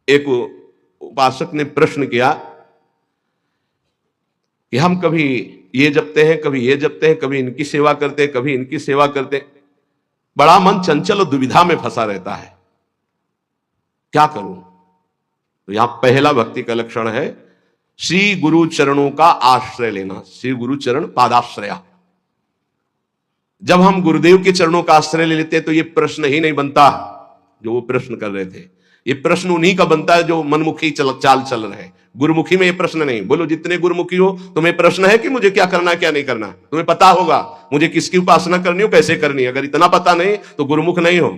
एक उपासक ने प्रश्न किया कि हम कभी ये जपते हैं, कभी ये जपते हैं, कभी इनकी सेवा करते हैं, कभी इनकी सेवा करते हैं, बड़ा मन चंचल और दुविधा में फंसा रहता है, क्या करूं? तो यहां पहला भक्ति का लक्षण है श्री गुरु चरणों का आश्रय लेना। श्री गुरु चरण पादाश्रया। जब हम गुरुदेव के चरणों का आश्रय ले लेते हैं तो ये प्रश्न ही नहीं बनता जो वो प्रश्न कर रहे थे। ये प्रश्न उन्हीं का बनता है जो मनमुखी चाल चल रहे हैं। गुरुमुखी में ये प्रश्न नहीं। बोलो जितने गुरुमुखी हो, तुम्हें प्रश्न है कि मुझे क्या करना है क्या नहीं करना। तुम्हें पता होगा मुझे किसकी उपासना करनी हो, कैसे करनी है। अगर इतना पता नहीं तो गुरुमुख नहीं हो,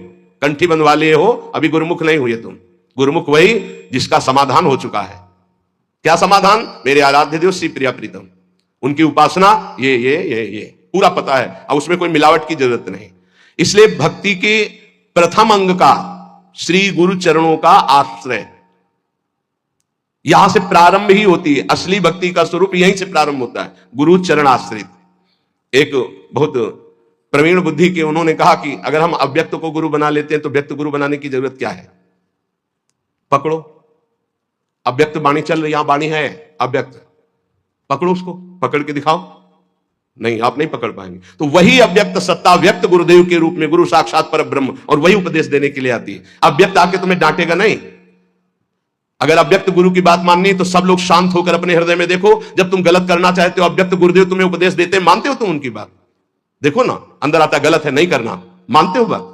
कंठी बंधवा लिए हो, अभी गुरुमुख नहीं हुए तुम। गुरुमुख वही जिसका समाधान हो चुका है। क्या समाधान? मेरे आराध्य देव श्री प्रिया प्रीतम, उनकी उपासना ये पूरा पता है। अब उसमें कोई मिलावट की जरूरत नहीं। इसलिए भक्ति के प्रथम अंग का श्री गुरु चरणों का आश्रय, यहां से प्रारंभ ही होती है। असली भक्ति का स्वरूप यहीं से प्रारंभ होता है, गुरु चरण आश्रित। एक बहुत प्रवीण बुद्धि के उन्होंने कहा कि अगर हम अव्यक्त को गुरु बना लेते हैं तो व्यक्त गुरु बनाने की जरूरत क्या है? पकड़ो, अव्यक्त वाणी चल रही, यहां वाणी है अव्यक्त, पकड़ो उसको, पकड़ के दिखाओ। नहीं, आप नहीं पकड़ पाएंगे। तो वही अव्यक्त सत्ता व्यक्त गुरुदेव के रूप में, गुरु साक्षात पर ब्रह्म, और वही उपदेश देने के लिए आती है। अव्यक्त आके तुम्हें डांटेगा नहीं। अगर अव्यक्त गुरु की बात माननी है तो सब लोग शांत होकर अपने हृदय में देखो। जब तुम गलत करना चाहते हो, अव्यक्त गुरुदेव तुम्हें उपदेश देते हैं, मानते हो तुम उनकी बात? देखो ना, अंदर आता गलत है, नहीं करना, मानते हो बात?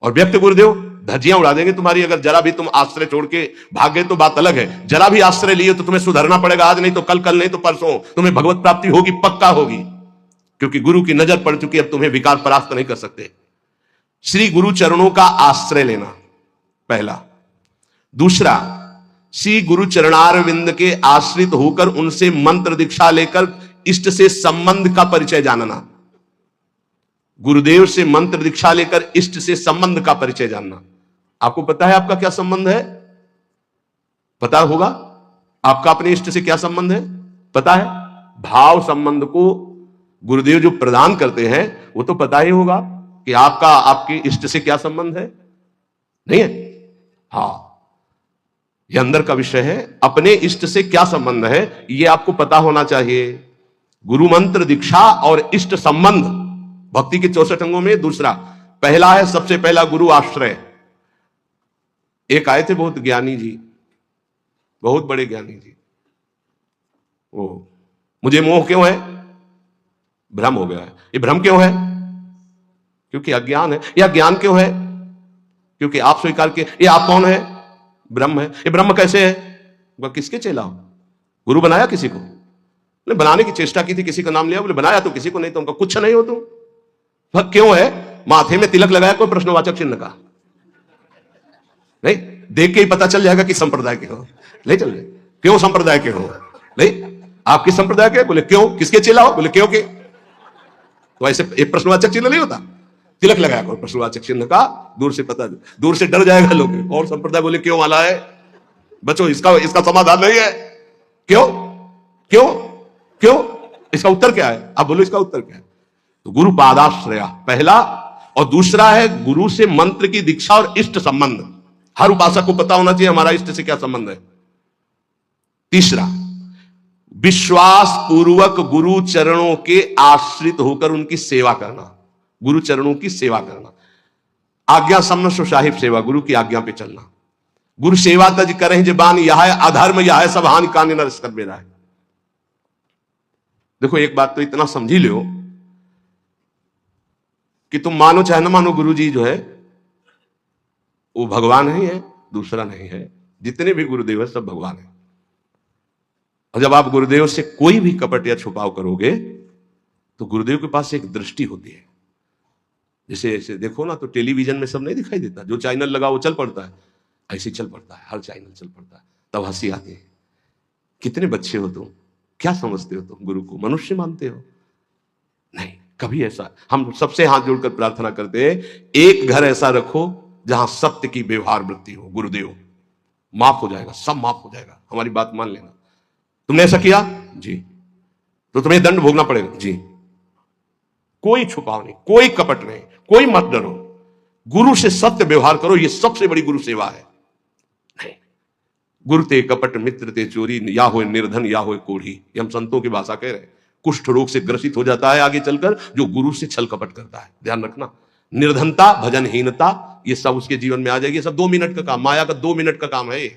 और व्यक्त गुरुदेव धज्जियां उड़ा देंगे तुम्हारी। अगर जरा भी तुम आश्रय छोड़ के भाग गए तो बात अलग है। जरा भी आश्रय लिए तो तुम्हें सुधरना पड़ेगा, आज नहीं तो कल, कल नहीं तो परसों तुम्हें भगवत प्राप्ति होगी, पक्का होगी, क्योंकि गुरु की नजर पड़ चुकी है। अब तुम्हें विकार परास्त नहीं कर सकते। श्री गुरु चरणों का आश्रय लेना पहला। दूसरा, श्री गुरु चरणारविंद के आश्रित होकर उनसे मंत्र दीक्षा लेकर इष्ट से संबंध का परिचय जानना। गुरुदेव से मंत्र दीक्षा लेकर इष्ट से संबंध का परिचय जानना। आपको पता है आपका क्या संबंध है? पता होगा आपका अपने इष्ट से क्या संबंध है? पता है? भाव संबंध को गुरुदेव जो प्रदान करते हैं वो तो पता ही होगा कि आपका आपके इष्ट से क्या संबंध है, नहीं है? हाँ, यह अंदर का विषय है। अपने इष्ट से क्या संबंध है यह आपको पता होना चाहिए। गुरु मंत्र दीक्षा और इष्ट संबंध भक्ति के 64 अंगों में दूसरा। पहला है, सबसे पहला गुरु आश्रय। एक आए थे बहुत ज्ञानी जी, बहुत बड़े ज्ञानी जी। वो, मुझे मोह क्यों है? भ्रम हो गया है। ये भ्रम क्यों है? क्योंकि अज्ञान है। यह ज्ञान क्यों है? क्योंकि आप स्वीकार किए। ये आप कौन है? ब्रह्म है। ये ब्रह्म कैसे है? वह किसके चेला हो? गुरु बनाया किसी को? बोले बनाने की चेष्टा की थी, किसी का नाम लिया। बोले बनाया तो किसी को नहीं, तो उनका कुछ नहीं हो तुम। वह क्यों है? माथे में तिलक लगाया कोई प्रश्नवाचक चिन्ह का? नहीं, देख के ही पता चल जाएगा कि संप्रदाय के हो। ले चल, क्यों संप्रदाय के हो? नहीं, आप किस संप्रदाय के? बोले क्यों, किसके चेला हो? बोले क्यों के। तो ऐसे एक प्रश्नवाचक चिन्ह नहीं होता, तिलक लगाया कोई प्रश्नवाचक चिन्ह का, दूर से पता, दूर से डर जाएगा लोग। और संप्रदाय बोले क्यों वाला है, बच्चों इसका समाधान नहीं है। क्यों क्यों क्यों, इसका उत्तर क्या है? आप बोलो इसका उत्तर क्या है? तो गुरु पादाश्रया पहला, और दूसरा है गुरु से मंत्र की दीक्षा और इष्ट संबंध। हर उपासक को पता होना चाहिए हमारा इष्ट से क्या संबंध है। तीसरा, विश्वास पूर्वक गुरु चरणों के आश्रित होकर उनकी सेवा करना। गुरु चरणों की सेवा करना, आज्ञा समन साहिब सेवा, गुरु की आज्ञा पे चलना। गुरु सेवा तज करें जबान, यह है अधर्म, यह है सब हानि कान नरस कर मेरा है। देखो एक बात तो इतना समझी लो कि तुम मानो चाहे ना मानो, गुरु जी जो है वो भगवान ही है, दूसरा नहीं है। जितने भी गुरुदेव है सब भगवान है। और जब आप गुरुदेव से कोई भी कपट या छुपाव करोगे तो गुरुदेव के पास एक दृष्टि होती है। जैसे ऐसे देखो ना तो टेलीविजन में सब नहीं दिखाई देता, जो चैनल लगा वो चल पड़ता है, ऐसे चल पड़ता है, हर चैनल चल पड़ता है। तब हंसी आती है। कितने बच्चे हो तुम, क्या समझते हो तुम गुरु को? मनुष्य मानते हो? नहीं, कभी ऐसा। हम सबसे हाथ जोड़कर प्रार्थना करते हैं, एक घर ऐसा रखो जहां सत्य की व्यवहार वृत्ति हो। गुरुदेव, माफ हो जाएगा, सब माफ हो जाएगा, हमारी बात मान लेना। तुमने ऐसा किया जी तो तुम्हें दंड भोगना पड़ेगा जी। कोई छुपाव नहीं, कोई कपट नहीं, कोई मत डरो। गुरु से सत्य व्यवहार करो, यह सबसे बड़ी गुरु सेवा है। गुरु ते कपट मित्र ते चोरी, या हो निर्धन या हो कोढ़ी। ये हम संतों की भाषा कह रहे हैं। कुष्ठ रोग से ग्रसित हो जाता है आगे चलकर जो गुरु से छल कपट करता है। ध्यान रखना, निर्धनता, भजनहीनता, ये सब उसके जीवन में आ जाएगी। ये सब 2 मिनट का काम, माया का 2 मिनट का काम है ये।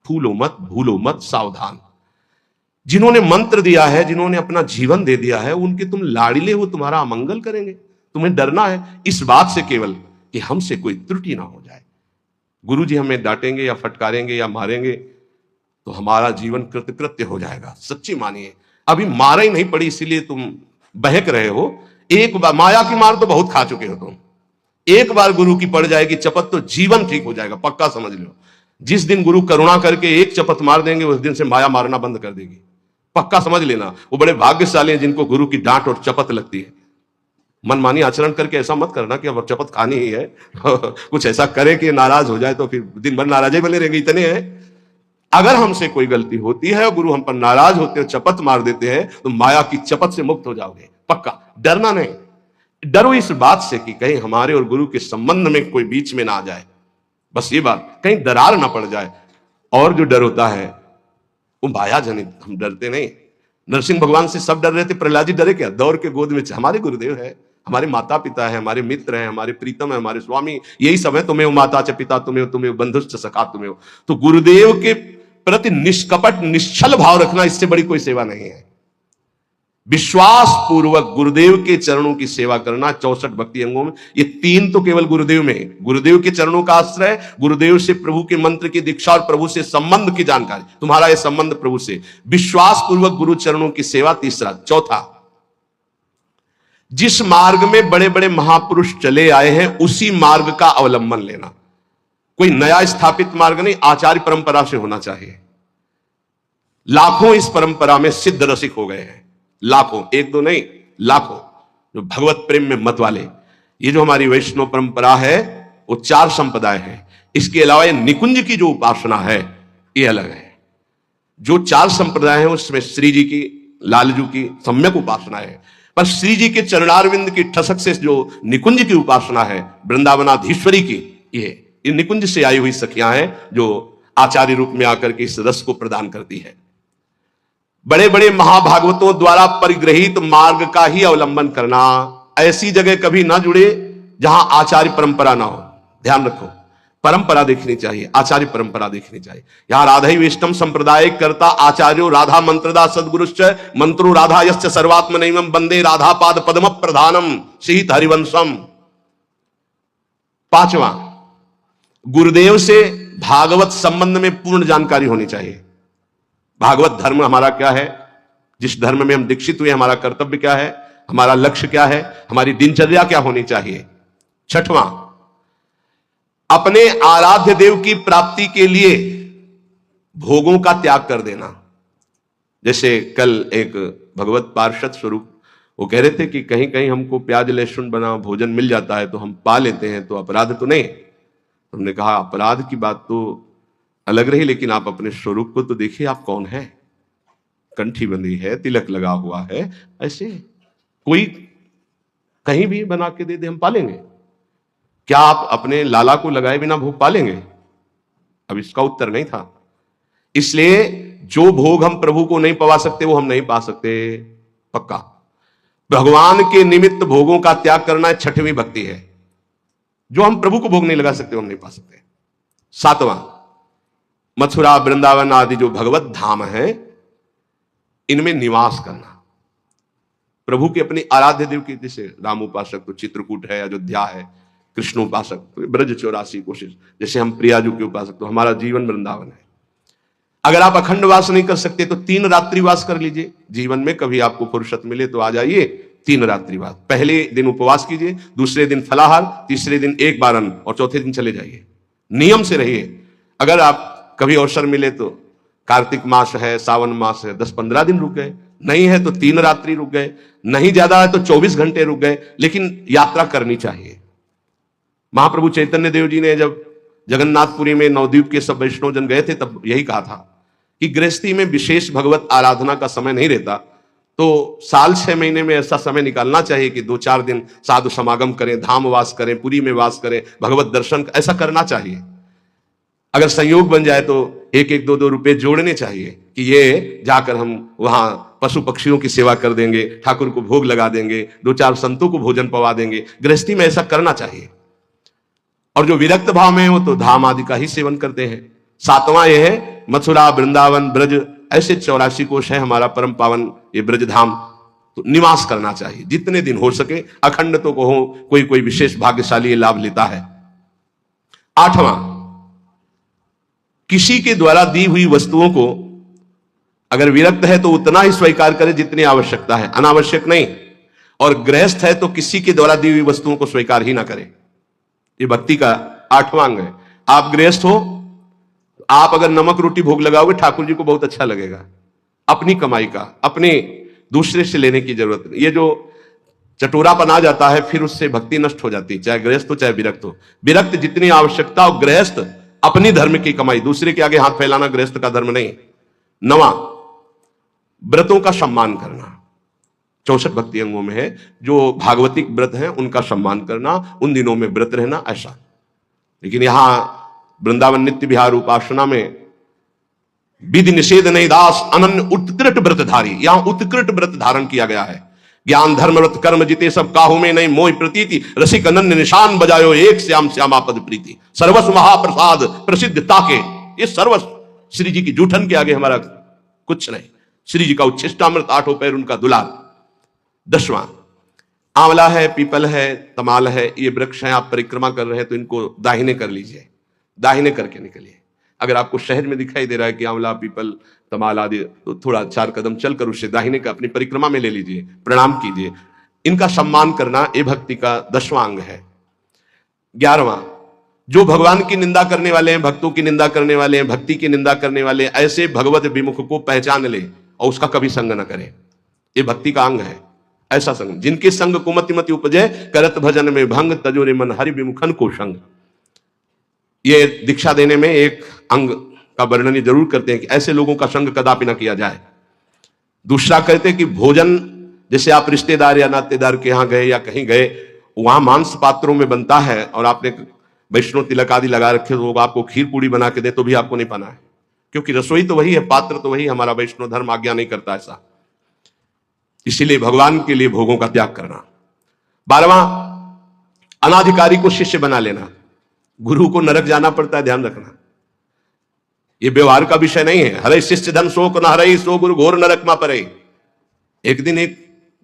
फूलो मत, भूलो मत, सावधान। जिन्होंने मंत्र दिया है, जिन्होंने अपना जीवन दे दिया है, उनके तुम लाड़िले, वो तुम्हारा अमंगल करेंगे। तुम्हें डरना है इस बात से केवल कि हमसे कोई त्रुटि ना हो जाए। गुरु जी हमें डांटेंगे या फटकारेंगे या मारेंगे तो हमारा जीवन कृतकृत्य हो जाएगा। सच्ची मानिए, अभी मारा ही नहीं पड़ी इसीलिए तुम बहक रहे हो। एक बार माया की मार तो बहुत खा चुके हो तुम। एक बार गुरु की पड़ जाएगी चपत तो जीवन ठीक हो जाएगा, पक्का समझ लो। जिस दिन गुरु करुणा करके एक चपत मार देंगे उस दिन से माया मारना बंद कर देगी, पक्का समझ लेना। वो बड़े भाग्यशाली हैं जिनको गुरु की डांट और चपत लगती है। मनमानी आचरण करके ऐसा मत करना कि अब चपत खानी ही है कुछ ऐसा करे कि नाराज हो जाए तो फिर दिन भर नाराज ही बने रहेंगे। इतने हैं, अगर हमसे कोई गलती होती है और गुरु हम पर नाराज होते हैं, चपत मार देते हैं, तो माया की चपत से मुक्त हो जाओगे, पक्का। डरना नहीं, डरो इस बात से कि कहीं हमारे और गुरु के संबंध में कोई बीच में ना आ जाए, बस ये बात, कहीं दरार ना पड़ जाए। और जो डर होता है वो माया जनित, हम डरते नहीं। नरसिंह भगवान से सब डर रहे थे, प्रहलाद जी डरे क्या? दौड़ के गोद में, हमारे गुरुदेव है, हमारे माता पिता है, हमारे मित्र हैं, हमारे प्रीतम है, हमारे स्वामी, यही सब है। तुम्हें माता च पिता तुम्हें, तुम्हें बंधुश्च सखा तुम्हें। तो गुरुदेव के प्रति निष्कपट निश्चल भाव रखना, इससे बड़ी कोई सेवा नहीं है। विश्वास पूर्वक गुरुदेव के चरणों की सेवा करना 64 भक्ति अंगों में, ये 3 तो केवल गुरुदेव में है। गुरुदेव के चरणों का आश्रय, गुरुदेव से प्रभु के मंत्र की दीक्षा और प्रभु से संबंध की जानकारी, तुम्हारा यह संबंध प्रभु से, विश्वास पूर्वक गुरु चरणों की सेवा, तीसरा। चौथा, जिस मार्ग में बड़े बड़े महापुरुष चले आए हैं उसी मार्ग का अवलंबन लेना। कोई नया स्थापित मार्ग नहीं, आचार्य परंपरा से होना चाहिए। लाखों इस परंपरा में सिद्ध रसिक हो गए हैं, लाखों, एक दो नहीं, लाखों, जो भगवत प्रेम में मत वाले। ये जो हमारी वैष्णव परंपरा है वो 4 संप्रदाय है। इसके अलावा ये निकुंज की जो उपासना है ये अलग है। जो 4 संप्रदाय है उसमें श्री जी की, लालजू की सम्यक उपासना है, पर श्री जी के चरणारविंद की ठसक से जो निकुंज की उपासना है, वृंदावनाधीश्वरी की, ये निकुंज से आई हुई सखियां हैं जो आचार्य रूप में आकर के इस रस को प्रदान करती है। बड़े बड़े महाभागवतों द्वारा परिग्रहित मार्ग का ही अवलंबन करना। ऐसी जगह कभी ना जुड़े जहां आचार्य परंपरा ना हो। ध्यान रखो, परंपरा देखनी चाहिए, आचार्य परंपरा देखनी चाहिए। यहां राधा वैष्णव संप्रदाय करता आचार्यो राधा मंत्रदा सदगुरुश्च मंत्रो राधा यश्च सर्वात्मनैवं वंदे राधा पाद पद्म प्रधानम सीत हरिवंशम। 5वां, गुरुदेव से भागवत संबंध में पूर्ण जानकारी होनी चाहिए। भागवत धर्म हमारा क्या है, जिस धर्म में हम दीक्षित हुए, हमारा कर्तव्य क्या है, हमारा लक्ष्य क्या है, हमारी दिनचर्या क्या होनी चाहिए। 6वां, अपने आराध्य देव की प्राप्ति के लिए भोगों का त्याग कर देना। जैसे कल एक भगवत पार्षद स्वरूप वो कह रहे थे कि कहीं कहीं हमको प्याज लहसुन बना भोजन मिल जाता है तो हम पा लेते हैं, तो अपराध तो नहीं। हमने कहा अपराध की बात तो अलग रही, लेकिन आप अपने स्वरूप को तो देखिए, आप कौन है। कंठी बंधी है, तिलक लगा हुआ है, ऐसे कोई कहीं भी बना के दे दे हम पालेंगे। क्या आप अपने लाला को लगाए बिना भोग पालेंगे? अब इसका उत्तर नहीं था। इसलिए जो भोग हम प्रभु को नहीं पवा सकते वो हम नहीं पा सकते, पक्का। भगवान के निमित्त भोगों का त्याग करना 6वीं भक्ति है। जो हम प्रभु को भोग नहीं लगा सकते वो हम नहीं पा सकते। 7वां, मथुरा वृंदावन आदि जो भगवत धाम है इनमें निवास करना। प्रभु के अपनी आराध्य देव की, जैसे राम उपासक तो चित्रकूट है, अयोध्या है, कृष्ण उपासक तो ब्रज 84 कोशिश, जैसे हम प्रियाजू के उपासक तो हमारा जीवन वृंदावन है। अगर आप अखंड वास नहीं कर सकते तो 3 रात्रि वास कर लीजिए। जीवन में कभी आपको फुर्सत मिले तो आ जाइए, 3 रात्रि वास। पहले दिन उपवास कीजिए, दूसरे दिन फलाहार, तीसरे दिन एक बार अन्न और चौथे दिन चले जाइए। नियम से रहिए। अगर आप कभी अवसर मिले तो कार्तिक मास है, सावन मास है, 10-15 दिन रुक गए, नहीं है तो 3 रात्रि रुक गए, नहीं ज्यादा है तो 24 घंटे रुक गए, लेकिन यात्रा करनी चाहिए। महाप्रभु चैतन्य देव जी ने जब जगन्नाथपुरी में नवद्वीप के सब वैष्णव जन गए थे तब यही कहा था कि गृहस्थी में विशेष भगवत आराधना का समय नहीं रहता, तो साल 6 महीने में ऐसा समय निकालना चाहिए कि 2-4 दिन साधु समागम करें, धाम वास करें, पुरी में वास करें, भगवत दर्शन, ऐसा करना चाहिए। अगर संयोग बन जाए तो एक एक दो दो रुपए जोड़ने चाहिए कि ये जाकर हम वहां पशु पक्षियों की सेवा कर देंगे, ठाकुर को भोग लगा देंगे, दो चार संतों को भोजन पवा देंगे। गृहस्थी में ऐसा करना चाहिए। और जो विरक्त भाव में है वो तो धाम आदि का ही सेवन करते हैं। सातवां ये है मथुरा, वृंदावन, ब्रज, ऐसे 84 कोष है हमारा परम पावन ये ब्रज धाम, तो निवास करना चाहिए जितने दिन हो सके। अखंड तो को हो, कोई कोई विशेष भाग्यशाली लाभ लेता है। आठवां, किसी के द्वारा दी हुई वस्तुओं को अगर विरक्त है तो उतना ही स्वीकार करे जितनी आवश्यकता है, अनावश्यक नहीं। और गृहस्थ है तो किसी के द्वारा दी हुई वस्तुओं को स्वीकार ही ना करे। ये भक्ति का 8वां अंग है। आप गृहस्थ हो, आप अगर नमक रोटी भोग लगाओगे ठाकुर जी को बहुत अच्छा लगेगा, अपनी कमाई का, अपने दूसरे से लेने की जरूरत नहीं। ये जो चटोरापन आ जाता है फिर उससे भक्ति नष्ट हो जाती है, चाहे गृहस्थ हो चाहे विरक्त हो। विरक्त जितनी आवश्यकता हो, गृहस्थ अपनी धर्म की कमाई, दूसरे के आगे हाथ फैलाना गृहस्थ का धर्म नहीं। 9वां, व्रतों का सम्मान करना। 64 भक्ति अंगों में है जो भागवतिक व्रत हैं उनका सम्मान करना, उन दिनों में व्रत रहना, ऐसा। लेकिन यहां वृंदावन नित्य विहार उपासना में विधि निषेध नहीं दास अनन्य उत्कृष्ट व्रतधारी, यहां उत्कृष्ट व्रत धारण किया गया है। ज्ञान धर्म व्रत कर्म जिते सब काहू में नहीं मोह प्रतीति, रसिक अनन्य निशान बजायो एक श्याम श्यामा पद प्रीति, सर्वस्व महाप्रसाद प्रसिद्ध ताके। ये सर्वस्व श्री जी की जूठन के आगे हमारा कुछ नहीं। श्री जी का उच्छिष्टामृत, 8 पैर उनका दुलार। 10वां, आंवला है, पीपल है, तमाल है, ये वृक्ष हैं। आप परिक्रमा कर रहे हैं तो इनको दाहिने कर लीजिए, दाहिने करके निकलिए। अगर आपको शहर में दिखाई दे रहा है कि आंवला, पीपल, तमाल आदि, तो थोड़ा 4 कदम चलकर उससे दाहिने का अपनी परिक्रमा में ले लीजिए, प्रणाम कीजिए। इनका सम्मान करना ये भक्ति का 10वां अंग है। 11वां, जो भगवान की निंदा करने वाले हैं, भक्तों की निंदा करने वाले हैं, भक्ति की निंदा करने वाले, ऐसे भगवत विमुख को पहचान ले और उसका कभी संग न करे। ये भक्ति का अंग है। ऐसा संग जिनके संग कुमति मति उपजे, करत भजन में भंग, तजोरे मन हरि विमुखन को संग। ये दीक्षा देने में एक अंग का वर्णन जरूर करते हैं कि ऐसे लोगों का संग कदापि ना किया जाए। दूसरा कहते हैं कि भोजन, जैसे आप रिश्तेदार या नातेदार के यहां गए या कहीं गए, वहां मांस पात्रों में बनता है और आपने वैष्णो तिलक आदि लगा रखे, तो आपको खीर पूड़ी बना के दे तो भी आपको नहीं पाना है, क्योंकि रसोई तो वही है, पात्र तो वही। हमारा वैष्णव धर्म आज्ञा नहीं करता ऐसा। इसीलिए भगवान के लिए भोगों का त्याग करना। 12वां, अनाधिकारी को शिष्य बना लेना। गुरु को नरक जाना पड़ता है, ध्यान रखना। ये व्यवहार का विषय नहीं है। हरे शिष्य धन शोक न हरे, सो गुरु घोर नरक मा परे। एक दिन एक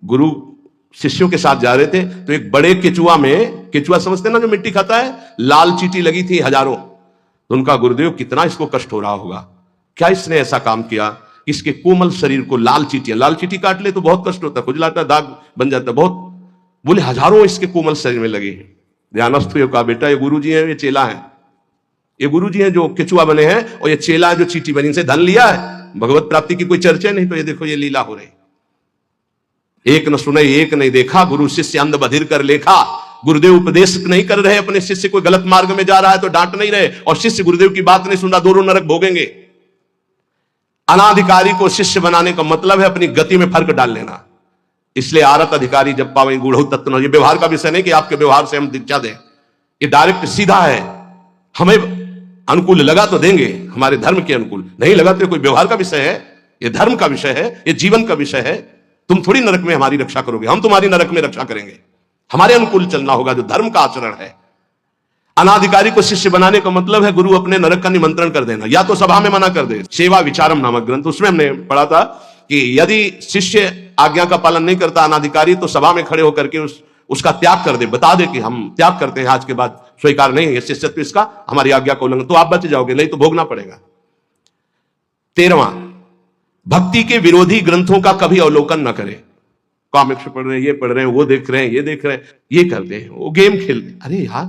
गुरु शिष्यों के साथ जा रहे थे तो एक बड़े केचुआ में, केचुआ समझते ना जो मिट्टी खाता है, लाल चींटी लगी थी हजारों। तो उनका गुरुदेव कितना इसको कष्ट हो रहा होगा, क्या इसने ऐसा काम किया, इसके कोमल शरीर को लाल चींटी काट ले तो बहुत कष्ट होता है, खुजलाता, दाग बन जाता बहुत। बोले हजारों इसके कोमल शरीर में लगे हैं। ध्यानस्थ हुए, कहा बेटा ये गुरु जी है, ये चेला है। ये गुरु जी हैं जो केचुआ बने हैं, और ये चेला जो चींटी बनी, से धन लिया है। भगवत प्राप्ति की कोई चर्चा नहीं, तो ये देखो ये लीला हो रही। एक न सुने एक नहीं देखा, गुरु शिष्य अंध बधिर कर लेखा। गुरुदेव उपदेश नहीं कर रहे, अपने शिष्य कोई गलत मार्ग में जा रहा है तो डांट नहीं रहे, और शिष्य गुरुदेव की बात नहीं सुन रहा, दोनों नरक भोगेंगे। अनाधिकारी को शिष्य बनाने का मतलब है अपनी गति में फर्क डाल लेना। इसलिए आरत अधिकारी जब पावे गुढ़ तत्व न। ये व्यवहार का विषय नहीं कि आपके व्यवहार से हम दीक्षा दें, ये डायरेक्ट सीधा है। हमें अनुकूल लगा तो देंगे, हमारे धर्म के अनुकूल नहीं लगा तो कोई व्यवहार का विषय है, ये धर्म का विषय है, ये जीवन का विषय है। तुम थोड़ी नरक में हमारी रक्षा करोगे, हम तुम्हारी नरक में रक्षा करेंगे। हमारे अनुकूल चलना होगा, जो धर्म का आचरण है। अनाधिकारी को शिष्य बनाने का मतलब है गुरु अपने नरक का निमंत्रण कर देना, या तो सभा में मना कर दे। सेवा विचारम नामक ग्रंथ, उसमें हमने पढ़ा था कि यदि शिष्य आज्ञा का पालन नहीं करता अनाधिकारी, तो सभा में खड़े होकर के उसका त्याग कर दे, बता दे कि हम त्याग करते हैं, आज के बाद स्वीकार नहीं है शिष्यत्व इसका, हमारी आज्ञा का उल्लंघन, तो आप बच जाओगे, नहीं तो भोगना पड़ेगा। 13वां, भक्ति के विरोधी ग्रंथों का कभी अवलोकन न करें। कॉमिक्स पढ़ रहे हैं, ये पढ़ रहे हैं, वो देख रहे हैं, ये देख रहे हैं, ये करते हैं, वो गेम खेलते हैं। अरे यार,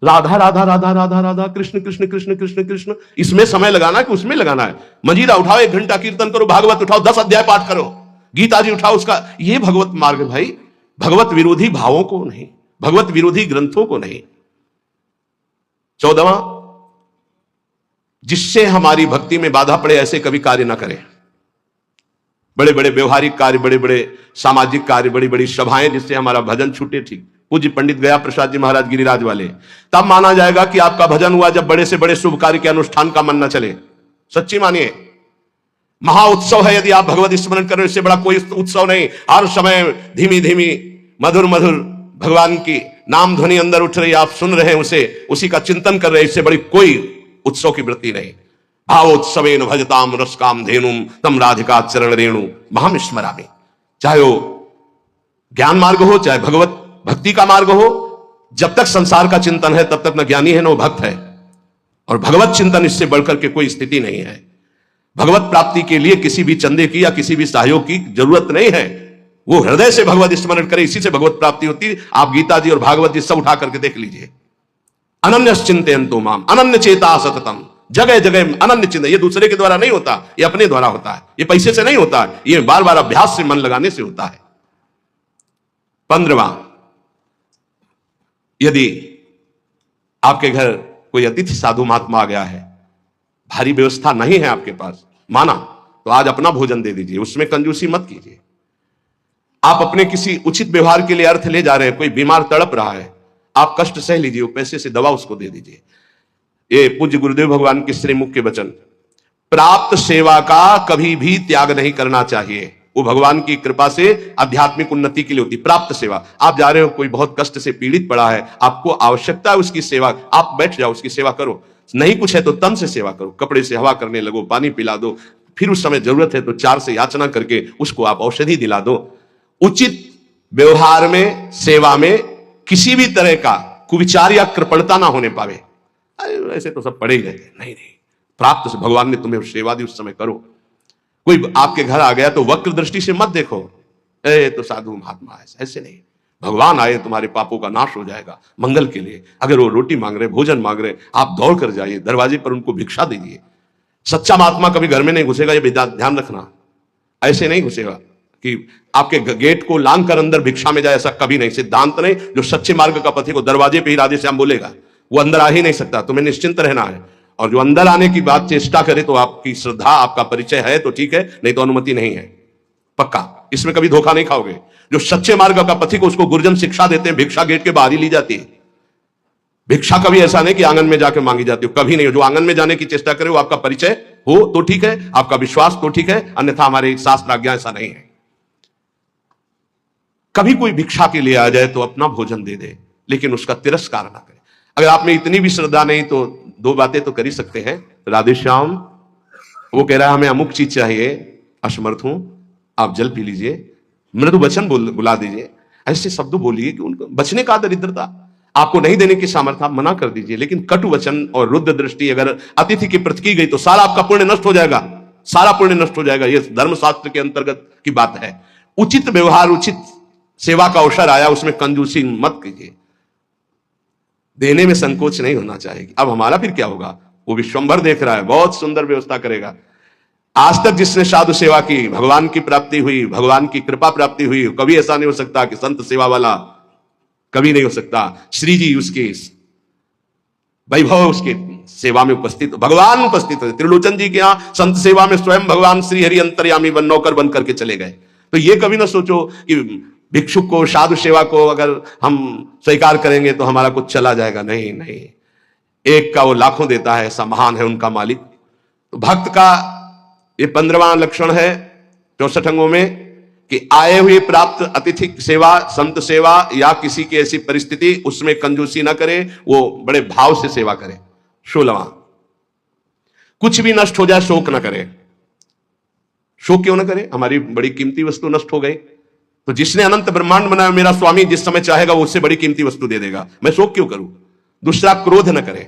राधा राधा राधा राधा राधा, कृष्ण कृष्ण कृष्ण कृष्ण कृष्ण, इसमें समय लगाना है कि उसमें लगाना है? मंजीरा उठाओ, 1 घंटा कीर्तन करो, भागवत उठाओ, 10 अध्याय पाठ करो, गीता जी उठाओ, उसका ये भगवत मार्ग है भाई। भगवत विरोधी भावों को नहीं, भगवत विरोधी ग्रंथों को नहीं। 14वां, जिससे हमारी भक्ति में बाधा पड़े ऐसे कभी कार्य ना करें। बड़े बड़े व्यवहारिक कार्य, बड़े बड़े सामाजिक कार्य, बड़ी बड़ी सभाएं जिससे हमारा भजन छूटे, ठीक। पूज्य पंडित गया प्रसाद जी महाराज गिरिराज वाले, तब माना जाएगा कि आपका भजन हुआ जब बड़े से बड़े शुभ कार्य के अनुष्ठान का मन न चले। सच्ची मानिए। महा उत्सव है यदि आप भगवत स्मरण कर रहे हो, इससे बड़ा कोई उत्सव नहीं। हर समय धीमी धीमी मधुर मधुर भगवान की नाम ध्वनि अंदर उठ रही, आप सुन रहे हैं उसे, उसी का चिंतन कर रहे हैं, इससे बड़ी कोई उत्सव की वृत्ति नहीं। भावोत्सवेन भजताम रसकाम धेनुम तम राधिका चरण रेणु महम स्मरामि। चाहे वो ज्ञान मार्ग हो, चाहे भगवत भक्ति का मार्ग हो, जब तक संसार का चिंतन है तब तक न ज्ञानी है न भक्त है। और भगवत चिंतन इससे बढ़कर के कोई स्थिति नहीं है। भगवत प्राप्ति के लिए किसी भी चंदे की या किसी भी सहयोग की जरूरत नहीं है। वो हृदय से भगवत स्मरण करे, इसी से भगवत प्राप्ति होती है। आप गीता जी और भागवत जी सब उठा करके देख लीजिए। अनन्य चिंतयन्तो माम अनन्य चेता सततम, जगह जगह अनन्य चिंतन। ये दूसरे के द्वारा नहीं होता, ये अपने द्वारा होता है। ये पैसे से नहीं होता, ये बार बार अभ्यास से मन लगाने से होता है। 15वां, यदि आपके घर कोई अतिथि साधु महात्मा आ गया है, भारी व्यवस्था नहीं है आपके पास, माना तो आज अपना भोजन दे दीजिए, उसमें कंजूसी मत कीजिए। आप अपने किसी उचित व्यवहार के लिए अर्थ ले जा रहे हैं, कोई बीमार तड़प रहा है, आप कष्ट सह लीजिए, वो पैसे से दवा उसको दे दीजिए। ये पूज्य गुरुदेव भगवान के श्रीमुख के वचन। प्राप्त सेवा का कभी भी त्याग नहीं करना चाहिए। वो भगवान की कृपा से आध्यात्मिक उन्नति के लिए होती। प्राप्त सेवा, आप जा रहे हो, कोई बहुत कष्ट से पीड़ित पड़ा है, आपको आवश्यकता है उसकी सेवा, आप बैठ जाओ, उसकी सेवा करो। नहीं कुछ है तो तन से सेवा करो, कपड़े से हवा करने लगो, पानी पिला दो, फिर उस समय जरूरत है तो 4 से याचना करके उसको आप औषधि दिला दो। उचित व्यवहार में, सेवा में किसी भी तरह का कुविचार या कृपणता ना होने पावे। ऐसे तो सब पड़े ही रहते, नहीं नहीं, प्राप्त से भगवान ने तुम्हें सेवा दी, उस समय करो। कोई आपके घर आ गया तो वक्र दृष्टि से मत देखो, ए तो साधु महात्मा है, ऐसे नहीं। भगवान आए, तुम्हारे पापों का नाश हो जाएगा मंगल के लिए। अगर वो रोटी मांग रहे, भोजन मांग रहे, आप दौड़ कर जाइए, दरवाजे पर उनको भिक्षा दीजिए। सच्चा महात्मा कभी घर में नहीं घुसेगा, ये ध्यान रखना। ऐसे नहीं घुसेगा कि आपके गेट को लांग कर अंदर भिक्षा में जाए, ऐसा कभी नहीं, सिद्धांत नहीं। जो सच्चे मार्ग का पथिक को दरवाजे पे ही राधे श्याम बोलेगा, वो अंदर आ ही नहीं सकता। तुम्हें निश्चिंत रहना है। और जो अंदर आने की बात चेष्टा करे तो आपकी श्रद्धा, आपका परिचय है तो ठीक है, नहीं तो अनुमति नहीं है, पक्का। इसमें कभी धोखा नहीं खाओगे। जो सच्चे मार्ग का पथिक उसको गुरुजन शिक्षा देते हैं, भिक्षा गेट के बाहर ही ली जाती है। भिक्षा कभी ऐसा नहीं कि आंगन में जाकर मांगी जाती हो, कभी नहीं। जो आंगन में जाने की चेष्टा करे वो आपका परिचय हो तो ठीक है, आपका विश्वास तो ठीक है, अन्यथा हमारे शास्त्र आज्ञा ऐसा नहीं है। कभी कोई भिक्षा के लिए आ जाए तो अपना भोजन दे दे, लेकिन उसका तिरस्कार ना करे। अगर आप में इतनी भी श्रद्धा नहीं तो 2 बातें तो कर ही सकते हैं। राधे श्याम, वो कह रहा है हमें अमुक चीज चाहिए, असमर्थ हूं, आप जल पी लीजिए, मृदु वचन बुला दीजिए। ऐसे शब्द बोलिए कि उनको बचने का दरिद्रता, आपको नहीं देने की सामर्थ्य, आप मना कर दीजिए। लेकिन कटु वचन और रुद्र दृष्टि अगर अतिथि की प्रति की गई तो सारा आपका पुण्य नष्ट हो जाएगा, सारा पुण्य नष्ट हो जाएगा। यह धर्मशास्त्र के अंतर्गत की बात है। उचित व्यवहार, उचित सेवा का अवसर आया, उसमें कंजूसी मत कीजिए। देने में संकोच नहीं होना चाहिए। अब हमारा फिर क्या होगा? वो विश्वंभर देख रहा है, बहुत सुंदर व्यवस्था करेगा। आज तक जिसने साधु सेवा की, भगवान की प्राप्ति हुई, भगवान की कृपा प्राप्ति हुई, कभी ऐसा नहीं हो सकता कि संत सेवा वाला कभी नहीं हो सकता। श्री जी उसके वैभव, उसके सेवा में उपस्थित, भगवान उपस्थित है। त्रिलोचन जी के यहां संत सेवा में स्वयं भगवान श्री हरि अंतर्यामी बन नौकर बन करके चले गए। तो ये कभी ना सोचो कि भिक्षुक को, साधु सेवा को अगर हम स्वीकार करेंगे तो हमारा कुछ चला जाएगा। नहीं नहीं, एक का वो लाखों देता है, ऐसा महान है उनका मालिक। तो भक्त का ये 15वां लक्षण है 64 अंगों में कि आए हुए प्राप्त अतिथि सेवा, संत सेवा या किसी की ऐसी परिस्थिति, उसमें कंजूसी ना करे, वो बड़े भाव से सेवा करे। 16वां, कुछ भी नष्ट हो जाए शोक ना करे। शोक क्यों ना करे? हमारी बड़ी कीमती वस्तु नष्ट हो गई तो जिसने अनंत ब्रह्मांड बनाया, मेरा स्वामी जिस समय चाहेगा वो उससे बड़ी कीमती वस्तु दे देगा, मैं शोक क्यों करूं? दूसरा, क्रोध न करे।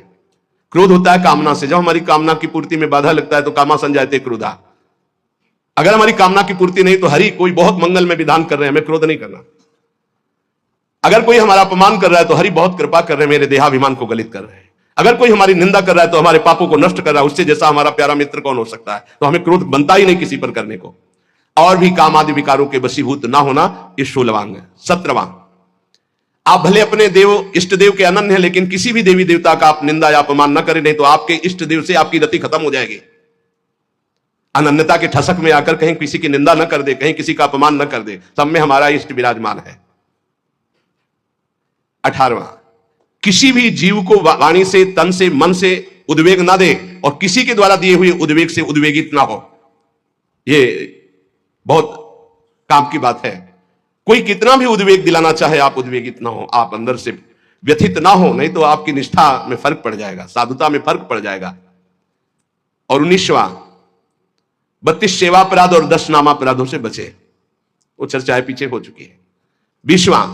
क्रोध होता है कामना से। जब हमारी कामना की पूर्ति में बाधा लगता है तो कामा संजायते क्रोधा। अगर हमारी कामना की पूर्ति नहीं तो हरि कोई बहुत मंगल में विधान कर रहे हैं, हमें क्रोध नहीं करना। अगर कोई हमारा अपमान कर रहा है तो हरि बहुत कृपा कर रहे हैं, मेरे देहाभिमान को गलित कर रहे हैं। अगर कोई हमारी निंदा कर रहा है तो हमारे पापों को नष्ट कर रहा है, उससे जैसा हमारा प्यारा मित्र कौन हो सकता है? तो हमें क्रोध बनता ही नहीं किसी पर करने को। और भी काम आदि विकारों के वशीभूत ना होना, ये 16वां है। 17वां, आप भले अपने देव इष्ट देव के अनन्य हैं, लेकिन किसी भी देवी देवता का आप निंदा या अपमान न करें, नहीं तो आपके इष्ट देव से आपकी रति खत्म हो जाएगी। अनन्यता के ठसक में आकर कहीं किसी की निंदा न कर दे, कहीं किसी का अपमान न कर दे, सब में हमारा इष्ट विराजमान है। 18वां, किसी भी जीव को वाणी से, तन से, मन से उद्वेग ना दे। और किसी के द्वारा दिए हुए उद्वेग से उद्वेगित ना हो। ये बहुत काम की बात है। कोई कितना भी उद्वेग दिलाना चाहे, आप उद्वेगित ना हो, आप अंदर से व्यथित ना हो, नहीं तो आपकी निष्ठा में फर्क पड़ जाएगा, साधुता में फर्क पड़ जाएगा। और 19वां 32 सेवापराध और 10 नामापराधों से बचे, वो चर्चाएं पीछे हो चुकी है। 20वां,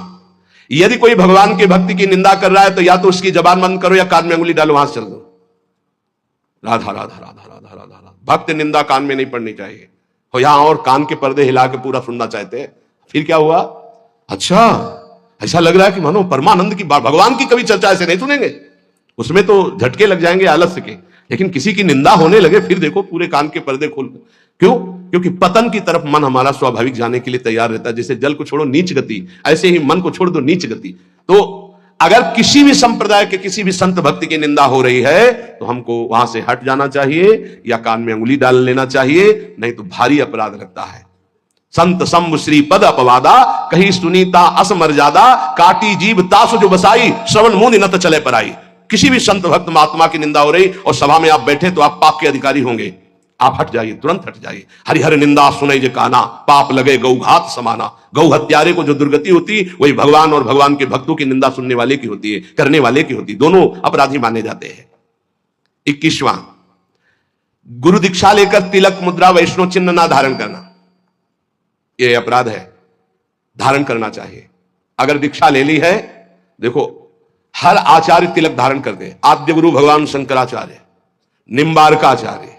यदि कोई भगवान के भक्ति की निंदा कर रहा है तो या तो उसकी जबान बंद करो या कान में अंगुली डालो, वहां से चल दो। राधा राधा राधा राधा राधा राधा। भक्त निंदा कान में नहीं पड़नी चाहिए। हो यहां और कान के पर्दे हिला के पूरा सुनना चाहते हैं, फिर क्या हुआ? अच्छा, ऐसा लग रहा है कि मानो परमानंद की भगवान की कभी चर्चा ऐसे नहीं सुनेंगे, उसमें तो झटके लग जाएंगे आलस्य के। लेकिन किसी की निंदा होने लगे, फिर देखो पूरे कान के पर्दे खोल। क्यों? क्योंकि पतन की तरफ मन हमारा स्वाभाविक जाने के लिए तैयार रहता है। जैसे जल को छोड़ो नीच गति, ऐसे ही मन को छोड़ दो नीच गति। तो अगर किसी भी संप्रदाय के किसी भी संत भक्ति की निंदा हो रही है तो हमको वहां से हट जाना चाहिए या कान में अंगुली डाल लेना चाहिए, नहीं तो भारी अपराध लगता है। संत सम्भ श्री पद अपवादा, कही सुनीता असमर्यादा, काटी जीभ तासु जो बसाई, श्रवण मुनि न तो चले पर आई। किसी भी संत भक्त महात्मा की निंदा हो रही और सभा में आप बैठे तो आप पाप के अधिकारी होंगे, आप हट जाइए, तुरंत हट जाइए। हरिहर निंदा सुने जे काना, पाप लगे गौघात समाना। गौ हत्यारे को जो दुर्गति होती वही भगवान और भगवान के भक्तों की निंदा सुनने वाले की होती है, करने वाले की होती है। दोनों अपराधी माने जाते हैं। 21वां, गुरु दीक्षा लेकर तिलक मुद्रा वैष्णव चिन्ह ना धारण करना, यह अपराध है। धारण करना चाहिए। अगर दीक्षा ले ली है, देखो हर आचार्य तिलक धारण करते हैं। आद्य गुरु भगवान शंकराचार्य, निम्बारकाचार्य,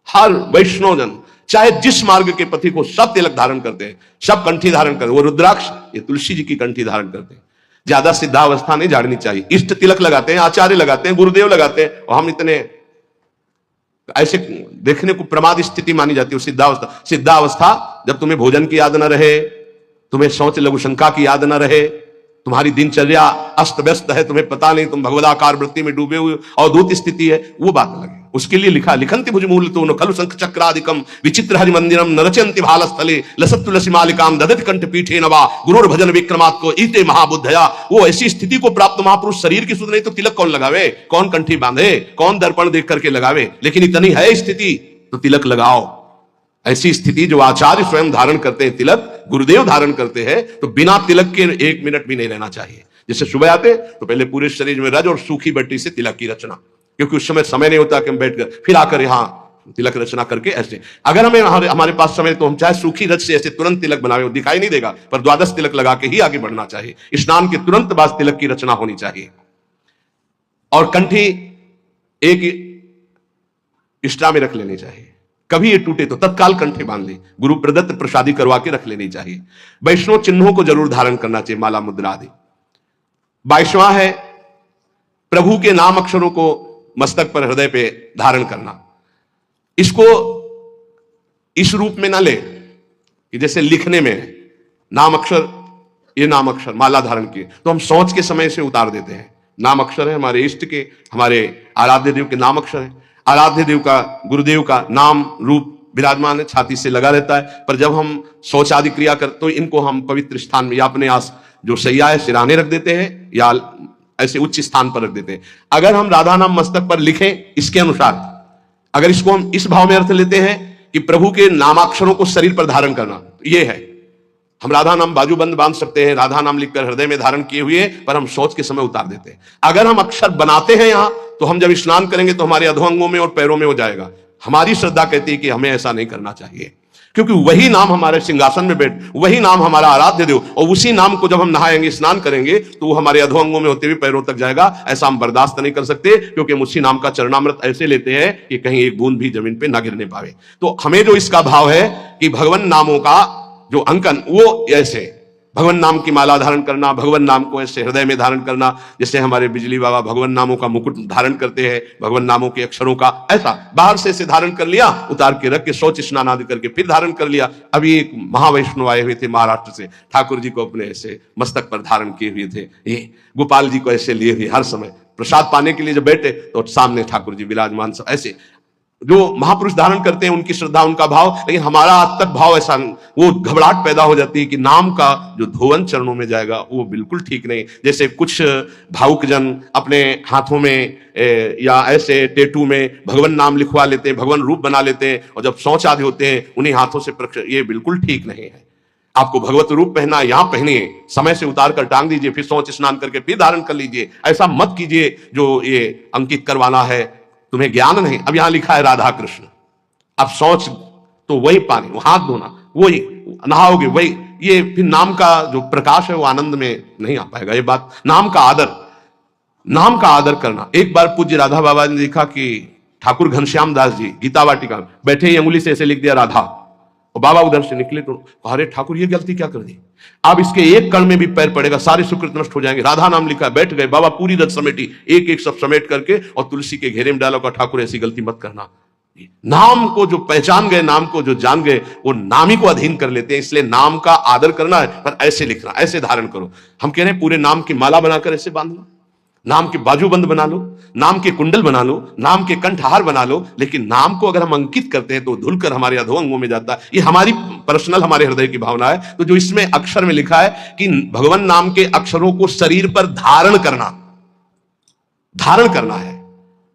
हर वैष्णवजन चाहे जिस मार्ग के पथी को, सब तिलक धारण करते हैं, सब कंठी धारण करते हैं। वो रुद्राक्ष ये तुलसी जी की कंठी धारण करते हैं। ज्यादा सिद्धावस्था नहीं झाड़नी चाहिए। इष्ट तिलक लगाते हैं, आचार्य लगाते हैं, गुरुदेव लगाते हैं, और हम इतने ऐसे देखने को प्रमाद स्थिति मानी जाती है। सिद्धावस्था, सिद्धावस्था जब तुम्हें भोजन की याद न रहे, तुम्हें शौच लघु शंका की याद न रहे, तुम्हारी दिनचर्या अस्त व्यस्त है, तुम्हें पता नहीं, तुम भगवदाकार वृत्ति में डूबे हुए अवधूत स्थिति है, वो बात लगे। उसके लिए लिखा, लिखंति भुजमूल तो न खलु शंख चक्रादिकम विचित्र हरि मंदिरम नरचंति भालस्थले लसत तुलसी मालिकाम ददत कंठ पीठे नवा गुरुर भजन विक्रमात् को ईते महाबुद्धया। वो ऐसी स्थिति को प्राप्त महापुरुष शरीर की सुध नहीं तो तिलक कौन लगावे, कौन कंठी बांधे, कौन दर्पण देख करके लगावे। लेकिन इतनी है स्थिति तो तिलक लगाओ। ऐसी स्थिति जो आचार्य स्वयं धारण करते हैं, तिलक गुरुदेव धारण करते हैं, तो बिना तिलक के 1 मिनट भी नहीं रहना चाहिए। जैसे सुबह आते तो पहले पूरे शरीर में रज और सूखी बट्टी से तिलक की रचना, क्योंकि उस समय नहीं होता कि हम बैठकर फिर आकर यहां तिलक रचना करके ऐसे। अगर हमारे पास समय तो हम चाहे सूखी रज से ऐसे तुरंत तिलक बनावे, दिखाई नहीं देगा, पर द्वादश तिलक लगा के ही आगे बढ़ना चाहिए। स्नान के तुरंत बाद तिलक की रचना होनी चाहिए। और कंठी एक इष्टा में रख लेनी चाहिए। कभी ये टूटे तो तत्काल कंठे बांध ली, गुरु प्रदत्त प्रसादी करवा के रख लेनी चाहिए। वैष्णव चिन्हों को जरूर धारण करना चाहिए, माला मुद्रा आदि। 22वां है प्रभु के नाम अक्षरों को मस्तक पर, हृदय पे धारण करना। इसको इस रूप में ना ले कि जैसे लिखने में नाम अक्षर, ये नाम अक्षर माला धारण किए तो हम सोच के समय से उतार देते हैं। नाम अक्षर है हमारे इष्ट के, हमारे आराध्य देव के नाम अक्षर है। आराध्य देव का, गुरुदेव का नाम रूप विराजमान है, छाती से लगा रहता है। पर जब हम शौच आदि क्रिया करते तो इनको हम पवित्र स्थान में या अपने आस जो सैया है सिराने रख देते हैं या ऐसे उच्च स्थान पर रख देते हैं। अगर हम राधा नाम मस्तक पर लिखें इसके अनुसार, अगर इसको हम इस भाव में अर्थ लेते हैं कि प्रभु के नामाक्षरों को शरीर पर धारण करना, तो ये है हम राधा नाम बाजूबंद बांध सकते हैं, राधा नाम लिखकर हृदय में धारण किए हुए, पर हम सोच के समय उतार देते हैं। अगर हम अक्षर बनाते हैं यहां तो हम जब स्नान करेंगे तो हमारे अधोअंगों में और पैरों में हो जाएगा। हमारी श्रद्धा कहती है कि हमें ऐसा नहीं करना चाहिए, क्योंकि वही नाम हमारे सिंहासन में बैठ, वही नाम हमारा आराध्य देव, और उसी नाम को जब हम नहाएंगे स्नान करेंगे तो वो हमारे अधोअंगों में होते हुए पैरों तक जाएगा। ऐसा हम बर्दाश्त नहीं कर सकते, क्योंकि हम उसी नाम का चरणामृत ऐसे लेते हैं कि कहीं एक बूंद भी जमीन पे ना गिरने पावे। तो हमें जो इसका भाव है कि भगवान नामों का जो अंकन, वो ऐसे भगवान नाम की माला धारण करना, भगवान नाम को ऐसे हृदय में धारण करना, जैसे हमारे बिजली बाबा भगवान नामों का मुकुट धारण करते हैं, भगवान नामों के अक्षरों का, ऐसा बाहर से ऐसे धारण कर लिया, उतार के रख के शौच स्नान आदि करके फिर धारण कर लिया। अभी एक महावैष्णव आए हुए थे महाराष्ट्र से, ठाकुर जी को अपने ऐसे मस्तक पर धारण किए हुए थे, ये गोपाल जी को ऐसे लिए हुए, हर समय प्रसाद पाने के लिए जब बैठे तो सामने ठाकुर जी विराजमान, सब ऐसे जो महापुरुष धारण करते हैं उनकी श्रद्धा, उनका भाव, लेकिन हमारा आज तक भाव ऐसा, वो घबराहट पैदा हो जाती है कि नाम का जो धोवन चरणों में जाएगा वो बिल्कुल ठीक नहीं। जैसे कुछ भावुक जन अपने हाथों में या ऐसे टेटू में भगवान नाम लिखवा लेते हैं, भगवान रूप बना लेते हैं, और जब शौच आदि होते हैं उन्हीं हाथों से ये बिल्कुल ठीक नहीं है। आपको भगवत रूप पहना, यहां पहनिए, समय से उतार कर टांग दीजिए, फिर शौच स्नान करके फिर धारण कर लीजिए। ऐसा मत कीजिए जो ये अंकित करवाना है, तुम्हें ज्ञान नहीं। अब यहां लिखा है राधा कृष्ण, अब शौच तो वही पानी, हाथ धोना वही, नहाओगे वही, ये फिर नाम का जो प्रकाश है वो आनंद में नहीं आ पाएगा। ये बात, नाम का आदर करना। एक बार पूज्य राधा बाबा ने देखा कि ठाकुर घनश्याम दास जी गीता वाटिका बैठे ही अंगुली से ऐसे लिख दिया राधा, और बाबा उधर से निकले तो अरे ठाकुर ये गलती क्या कर दी, अब इसके एक कण में भी पैर पड़ेगा, सारे सुकृत नष्ट हो जाएंगे। राधा नाम लिखा, बैठ गए बाबा, पूरी रत समेटी, एक एक सब समेट करके और तुलसी के घेरे में डाला, का ठाकुर ऐसी गलती मत करना। नाम को जो पहचान गए, नाम को जो जान गए, वो नाम ही को अधीन कर लेते हैं। इसलिए नाम का आदर करना है, पर ऐसे लिखना, ऐसे धारण करो। हम कह रहे हैं पूरे नाम की माला बनाकर ऐसे बांध लो, नाम के बाजूबंद बना लो, नाम के कुंडल बना लो, नाम के कंठहार बना लो, लेकिन नाम को अगर हम अंकित करते हैं तो धुलकर हमारे अधोअंगों में जाता है। ये हमारी पर्सनल, हमारे हृदय की भावना है। तो जो इसमें अक्षर में लिखा है कि भगवान नाम के अक्षरों को शरीर पर धारण करना है,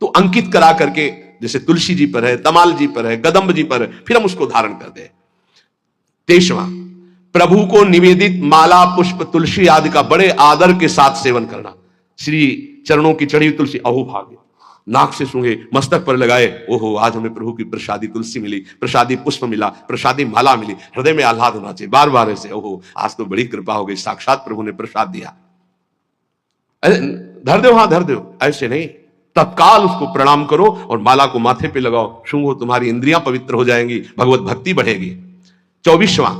तो अंकित करा करके, जैसे तुलसी जी पर है, तमाल जी पर है, कदम्ब जी पर है, फिर हम उसको धारण कर दे। 23वां, प्रभु को निवेदित माला, पुष्प, तुलसी आदि का बड़े आदर के साथ सेवन करना। श्री चरणों की चढ़ी तुलसी, अहो भाग्य, नाक से सूंघे, मस्तक पर लगाए, ओहो आज हमें प्रभु की प्रसादी तुलसी मिली, प्रसादी पुष्प मिला, प्रसादी माला मिली, हृदय में आह्लाद होना चाहिए बार बार ऐसे, ओहो आज तो बड़ी कृपा हो गई, साक्षात प्रभु ने प्रसाद दिया। धर दो, हाँ धर दो, ऐसे नहीं, तत्काल उसको प्रणाम करो और माला को माथे पे लगाओ, सूंघो, तुम्हारी इंद्रियां पवित्र हो जाएंगी, भगवत भक्ति बढ़ेगी। 24वां,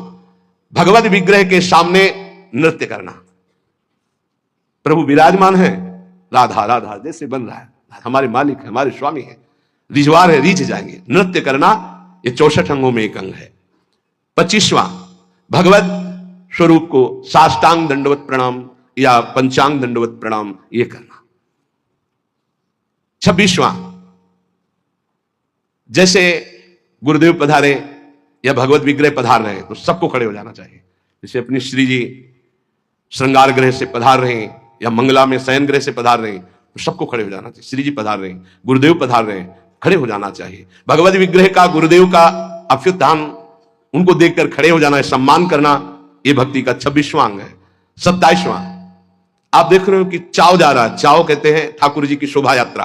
भगवत विग्रह के सामने नृत्य करना। प्रभु विराजमान है, राधा राधा जैसे बन रहा है, हमारे मालिक है, हमारे स्वामी है, रिजवार है, रीझ जाएंगे। नृत्य करना ये 64 अंगों में एक अंग है। 25वां, भगवत स्वरूप को साष्टांग दंडवत प्रणाम या पंचांग दंडवत प्रणाम ये करना। 26वां, जैसे गुरुदेव पधारे या भगवत विग्रह पधार रहे तो सबको खड़े हो जाना चाहिए। जैसे अपनी श्री जी श्रृंगार ग्रह से पधार रहे हैं या मंगला में शयन ग्रह से पधार रहे हैं तो सबको खड़े हो जाना चाहिए। श्री जी पधार रहे हैं, गुरुदेव पधार रहे हैं, खड़े हो जाना चाहिए। भगवत विग्रह का, गुरुदेव का अभ्युत्थान, उनको देखकर खड़े हो जाना है, सम्मान करना, ये भक्ति का 26वां अंग है। 27वां, आप देख रहे हो कि चाव जा रहा है, चाव कहते हैं ठाकुर जी की शोभा यात्रा।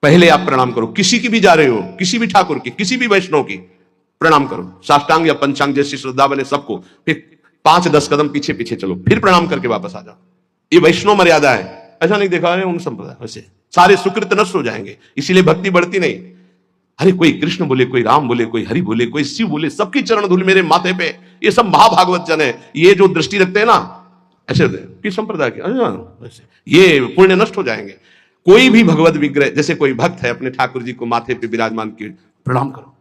पहले आप प्रणाम करो, किसी की भी जा रहे हो, किसी भी ठाकुर की, किसी भी वैष्णव की प्रणाम करो, साष्टांग या पंचांग जैसी श्रद्धा बने सबको, फिर 5-10 कदम पीछे पीछे चलो, फिर प्रणाम करके वापस आ जाओ। ये वैष्णव मर्यादा है, ऐसा नहीं देखा है उन संप्रदाय वैसे सारे सुकृत नष्ट हो जाएंगे, इसीलिए भक्ति बढ़ती नहीं। अरे कोई कृष्ण बोले, कोई राम बोले, कोई हरि बोले, कोई शिव बोले, सबकी चरण धूल मेरे माथे पे, ये सब महाभागवत जन है। ये जो दृष्टि रखते हैं ना ऐसे किस संप्रदाय के, ये पुण्य नष्ट हो जाएंगे। कोई भी भगवत विग्रह, जैसे कोई भक्त है अपने ठाकुर जी को माथे पे विराजमान किए, प्रणाम करो,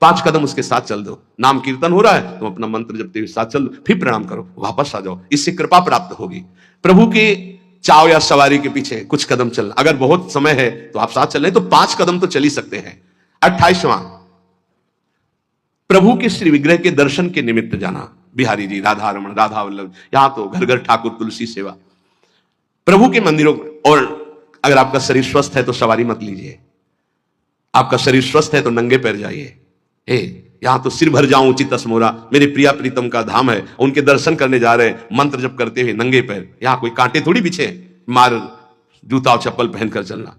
5 कदम उसके साथ चल दो, नाम कीर्तन हो रहा है तुम अपना मंत्र जपते हुए साथ चल दो, फिर प्रणाम करो, वापस आ जाओ, इससे कृपा प्राप्त होगी। प्रभु के चाव या सवारी के पीछे कुछ कदम चलना, अगर बहुत समय है तो आप साथ चल रहे तो 5 कदम तो चल ही सकते हैं। 28वां, प्रभु के श्री विग्रह के दर्शन के निमित्त जाना। बिहारी जी, राधा रमण, राधा वल्लभ, यहां तो घर घर ठाकुर तुलसी सेवा। प्रभु के मंदिरों, और अगर आपका शरीर स्वस्थ है तो सवारी मत लीजिए, आपका शरीर स्वस्थ है तो नंगे पैर जाइए। यहां तो सिर भर जाऊं उचित असमोरा, मेरे प्रिया प्रीतम का धाम है, उनके दर्शन करने जा रहे हैं, मंत्र जप करते हुए नंगे पैर, यहां कोई कांटे थोड़ी बिछे, मार जूता और चप्पल पहनकर चलना।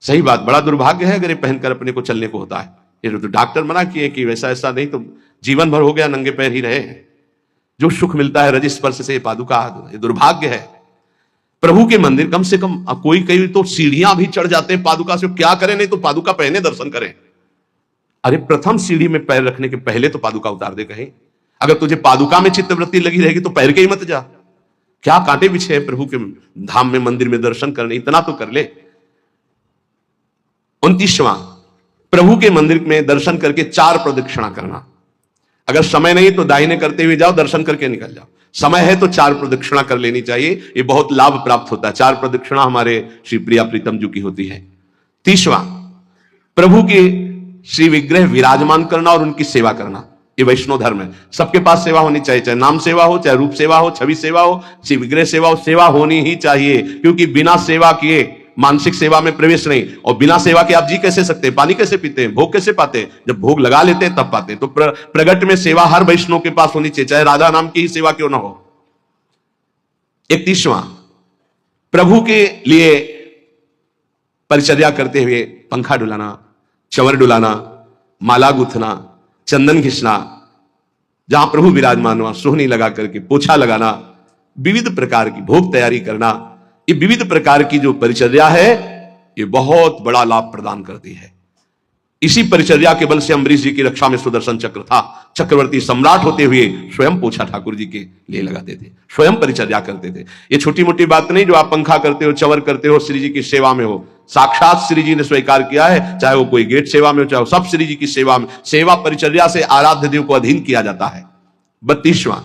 सही बात, बड़ा दुर्भाग्य है अगर ये पहनकर अपने को चलने को होता है। ये तो डॉक्टर मना किए कि वैसा ऐसा नहीं, तो जीवन भर हो गया नंगे पैर ही रहे। जो सुख मिलता है रज स्पर्श से पादुका, ये दुर्भाग्य है। प्रभु के मंदिर कम से कम, कोई कई तो सीढ़ियां भी चढ़ जाते हैं पादुका से, क्या करें, नहीं तो पादुका पहने दर्शन करें। अरे प्रथम सीढ़ी में पैर रखने के पहले तो पादुका उतार दे कहीं। अगर तुझे पादुका में चित्तवृत्ति लगी रहेगी तो पैर के ही मत जा। क्या कांटे बिछे हैं प्रभु के धाम में, मंदिर में दर्शन करने, इतना तो कर ले। 29वां, प्रभु के मंदिर में दर्शन करके 4 प्रदक्षिणा करना। अगर समय नहीं तो दाहिने करते हुए जाओ, दर्शन करके निकल जाओ। समय है तो 4 प्रदक्षिणा कर लेनी चाहिए, ये बहुत लाभ प्राप्त होता है। 4 प्रदक्षिणा हमारे श्री प्रिया प्रीतम जी की होती है। 30वां, प्रभु के श्री विग्रह विराजमान करना और उनकी सेवा करना, ये वैष्णव धर्म है। सबके पास सेवा होनी चाहिए, चाहे नाम सेवा हो, चाहे रूप सेवा हो, छवि सेवा हो, श्री विग्रह सेवा हो, सेवा होनी ही चाहिए। क्योंकि बिना सेवा किए मानसिक सेवा में प्रवेश नहीं, और बिना सेवा के आप जी कैसे सकते हैं, पानी कैसे पीते हैं, भोग कैसे पाते हैं? जब भोग लगा लेते हैं तब पाते हैं। तो प्रगट में सेवा हर वैष्णव के पास होनी चाहिए, चाहे राधा नाम की ही सेवा क्यों ना हो। 31वां, प्रभु के लिए परिचर्या करते हुए पंखा डुलाना, चंवर डुलाना, माला गूंथना, चंदन घिसना, जहां प्रभु विराजमान हुआ सोहनी लगा करके पोछा लगाना, विविध प्रकार की भोग तैयारी करना, ये विविध प्रकार की जो परिचर्या है ये बहुत बड़ा लाभ प्रदान करती है। इसी परिचर्या के बल से अम्बरीश जी की रक्षा में सुदर्शन चक्र था। चक्रवर्ती सम्राट होते हुए स्वयं पोछा ठाकुर जी के लिए लगाते थे, स्वयं परिचर्या करते थे। ये छोटी मोटी बात नहीं जो आप पंखा करते हो, चंवर करते हो, श्री जी की सेवा में हो। साक्षात श्री जी ने स्वीकार किया है, चाहे वो कोई गेट सेवा में हो, चाहे वो सब श्री जी की सेवा में। सेवा परिचर्या से आराध्य देव को अधीन किया जाता है। 32वां,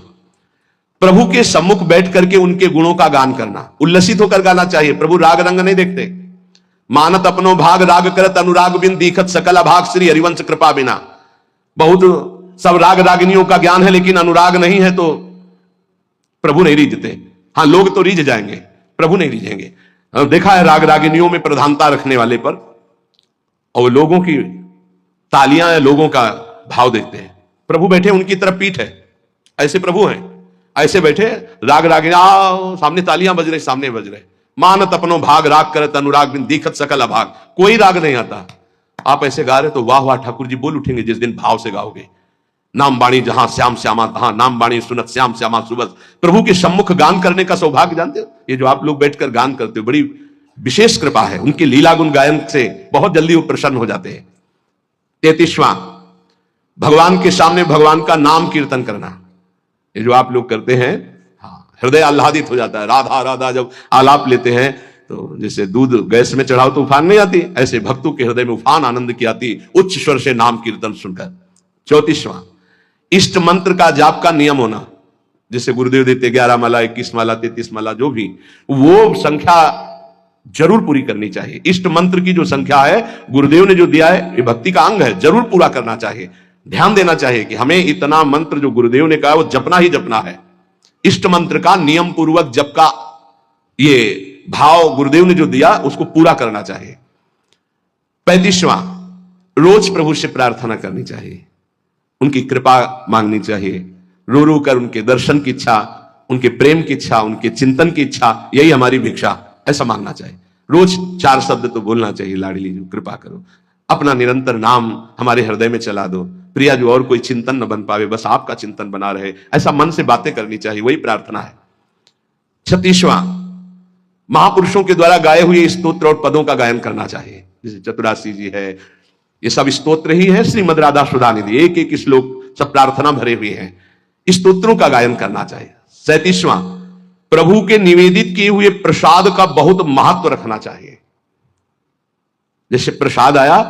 प्रभु के सम्मुख बैठ करके उनके गुणों का गान करना, उल्लसित होकर गाना चाहिए। प्रभु राग रंग नहीं देखते। मानत अपनो भाग राग करत अनुराग बिन दीखत सकल अभाग श्री हरिवंश कृपा बिना। बहुत सब राग रागिनियों का ज्ञान है लेकिन अनुराग नहीं है तो प्रभु नहीं रीझते। हाँ, लोग तो रीझ जाएंगे, प्रभु नहीं रीझेंगे। देखा है राग रागिनियों में प्रधानता रखने वाले पर, और लोगों की तालियां या लोगों का भाव देखते हैं। प्रभु बैठे उनकी तरफ पीठ है, ऐसे प्रभु हैं, ऐसे बैठे राग रागिनी, सामने तालियां बज रही, सामने बज रहे। मानत अपनो भाग राग करत अनुराग बिन दीखत सकल अभाग। कोई राग नहीं आता, आप ऐसे गा रहे तो वाह वाह ठाकुर जी बोल उठेंगे जिस दिन भाव से गाओगे। नाम बाणी जहां श्याम श्यामा तहां, नाम बाणी सुनत श्याम श्यामा सुबस। प्रभु के सम्मुख गान करने का सौभाग्य जानते हो, ये जो आप लोग बैठकर गान करते हो, बड़ी विशेष कृपा है। उनके लीला गुण गायन से बहुत जल्दी वो प्रसन्न हो जाते हैं। 33वां, भगवान के सामने भगवान का नाम कीर्तन करना, ये जो आप लोग करते हैं, हृदय आह्लादित हो जाता है। राधा राधा जब आलाप लेते हैं तो जैसे दूध गैस में चढ़ाओ तो उफान नहीं आती, ऐसे भक्तों के हृदय में उफान आनंद की आती उच्च स्वर से नाम कीर्तन सुनकर। 34वां, इष्ट मंत्र का जाप का नियम होना, जैसे गुरुदेव देते 11 माला, 21 माला, 33 माला, जो भी, वो संख्या जरूर पूरी करनी चाहिए। इष्ट मंत्र की जो संख्या है गुरुदेव ने जो दिया है, ये भक्ति का अंग है, जरूर पूरा करना चाहिए। ध्यान देना चाहिए कि हमें इतना मंत्र जो गुरुदेव ने कहा वो जपना ही जपना है। इष्ट मंत्र का नियम पूर्वक जप का ये भाव गुरुदेव ने जो दिया उसको पूरा करना चाहिए। 35वां, रोज प्रभु से प्रार्थना करनी चाहिए, उनकी कृपा मांगनी चाहिए, रो रो कर उनके दर्शन की इच्छा, उनके प्रेम की इच्छा, उनके चिंतन की इच्छा, यही हमारी भिक्षा, ऐसा मांगना चाहिए। रोज 4 शब्द तो बोलना चाहिए, लाडली जो कृपा करो, अपना निरंतर नाम हमारे हृदय में चला दो, प्रिया जो और कोई चिंतन न बन पावे, बस आपका चिंतन बना रहे, ऐसा मन से बातें करनी चाहिए, वही प्रार्थना है। 36वां, महापुरुषों के द्वारा गाए हुए स्तोत्र और पदों का गायन करना चाहिए, जैसे चतुरासी जी है, ये सब स्तोत्र ही है। श्रीमद राधा सुधा निधि, एक एक श्लोक सब प्रार्थना भरे हुए हैं, स्तोत्रों का गायन करना चाहिए। 37वां, प्रभु के निवेदित किए हुए प्रसाद का बहुत महत्व रखना चाहिए। जैसे प्रसाद आया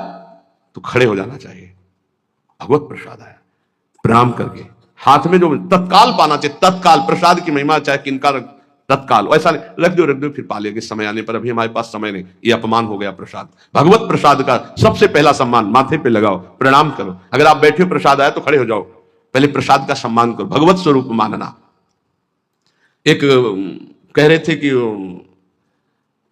तो खड़े हो जाना चाहिए, भगवत प्रसाद आया, प्रणाम करके हाथ में जो तत्काल पाना चाहिए, तत्काल। प्रसाद की महिमा चाहे किनका तत्काल, ऐसा नहीं रख दो फिर पा लेंगे समय आने पर, अभी हमारे पास समय नहीं, ये अपमान हो गया प्रसाद। भगवत प्रसाद का सबसे पहला सम्मान, माथे पे लगाओ, प्रणाम करो। अगर आप बैठे हो प्रसाद आया तो खड़े हो जाओ, पहले प्रसाद का सम्मान करो, भगवत स्वरूप मानना। एक कह रहे थे कि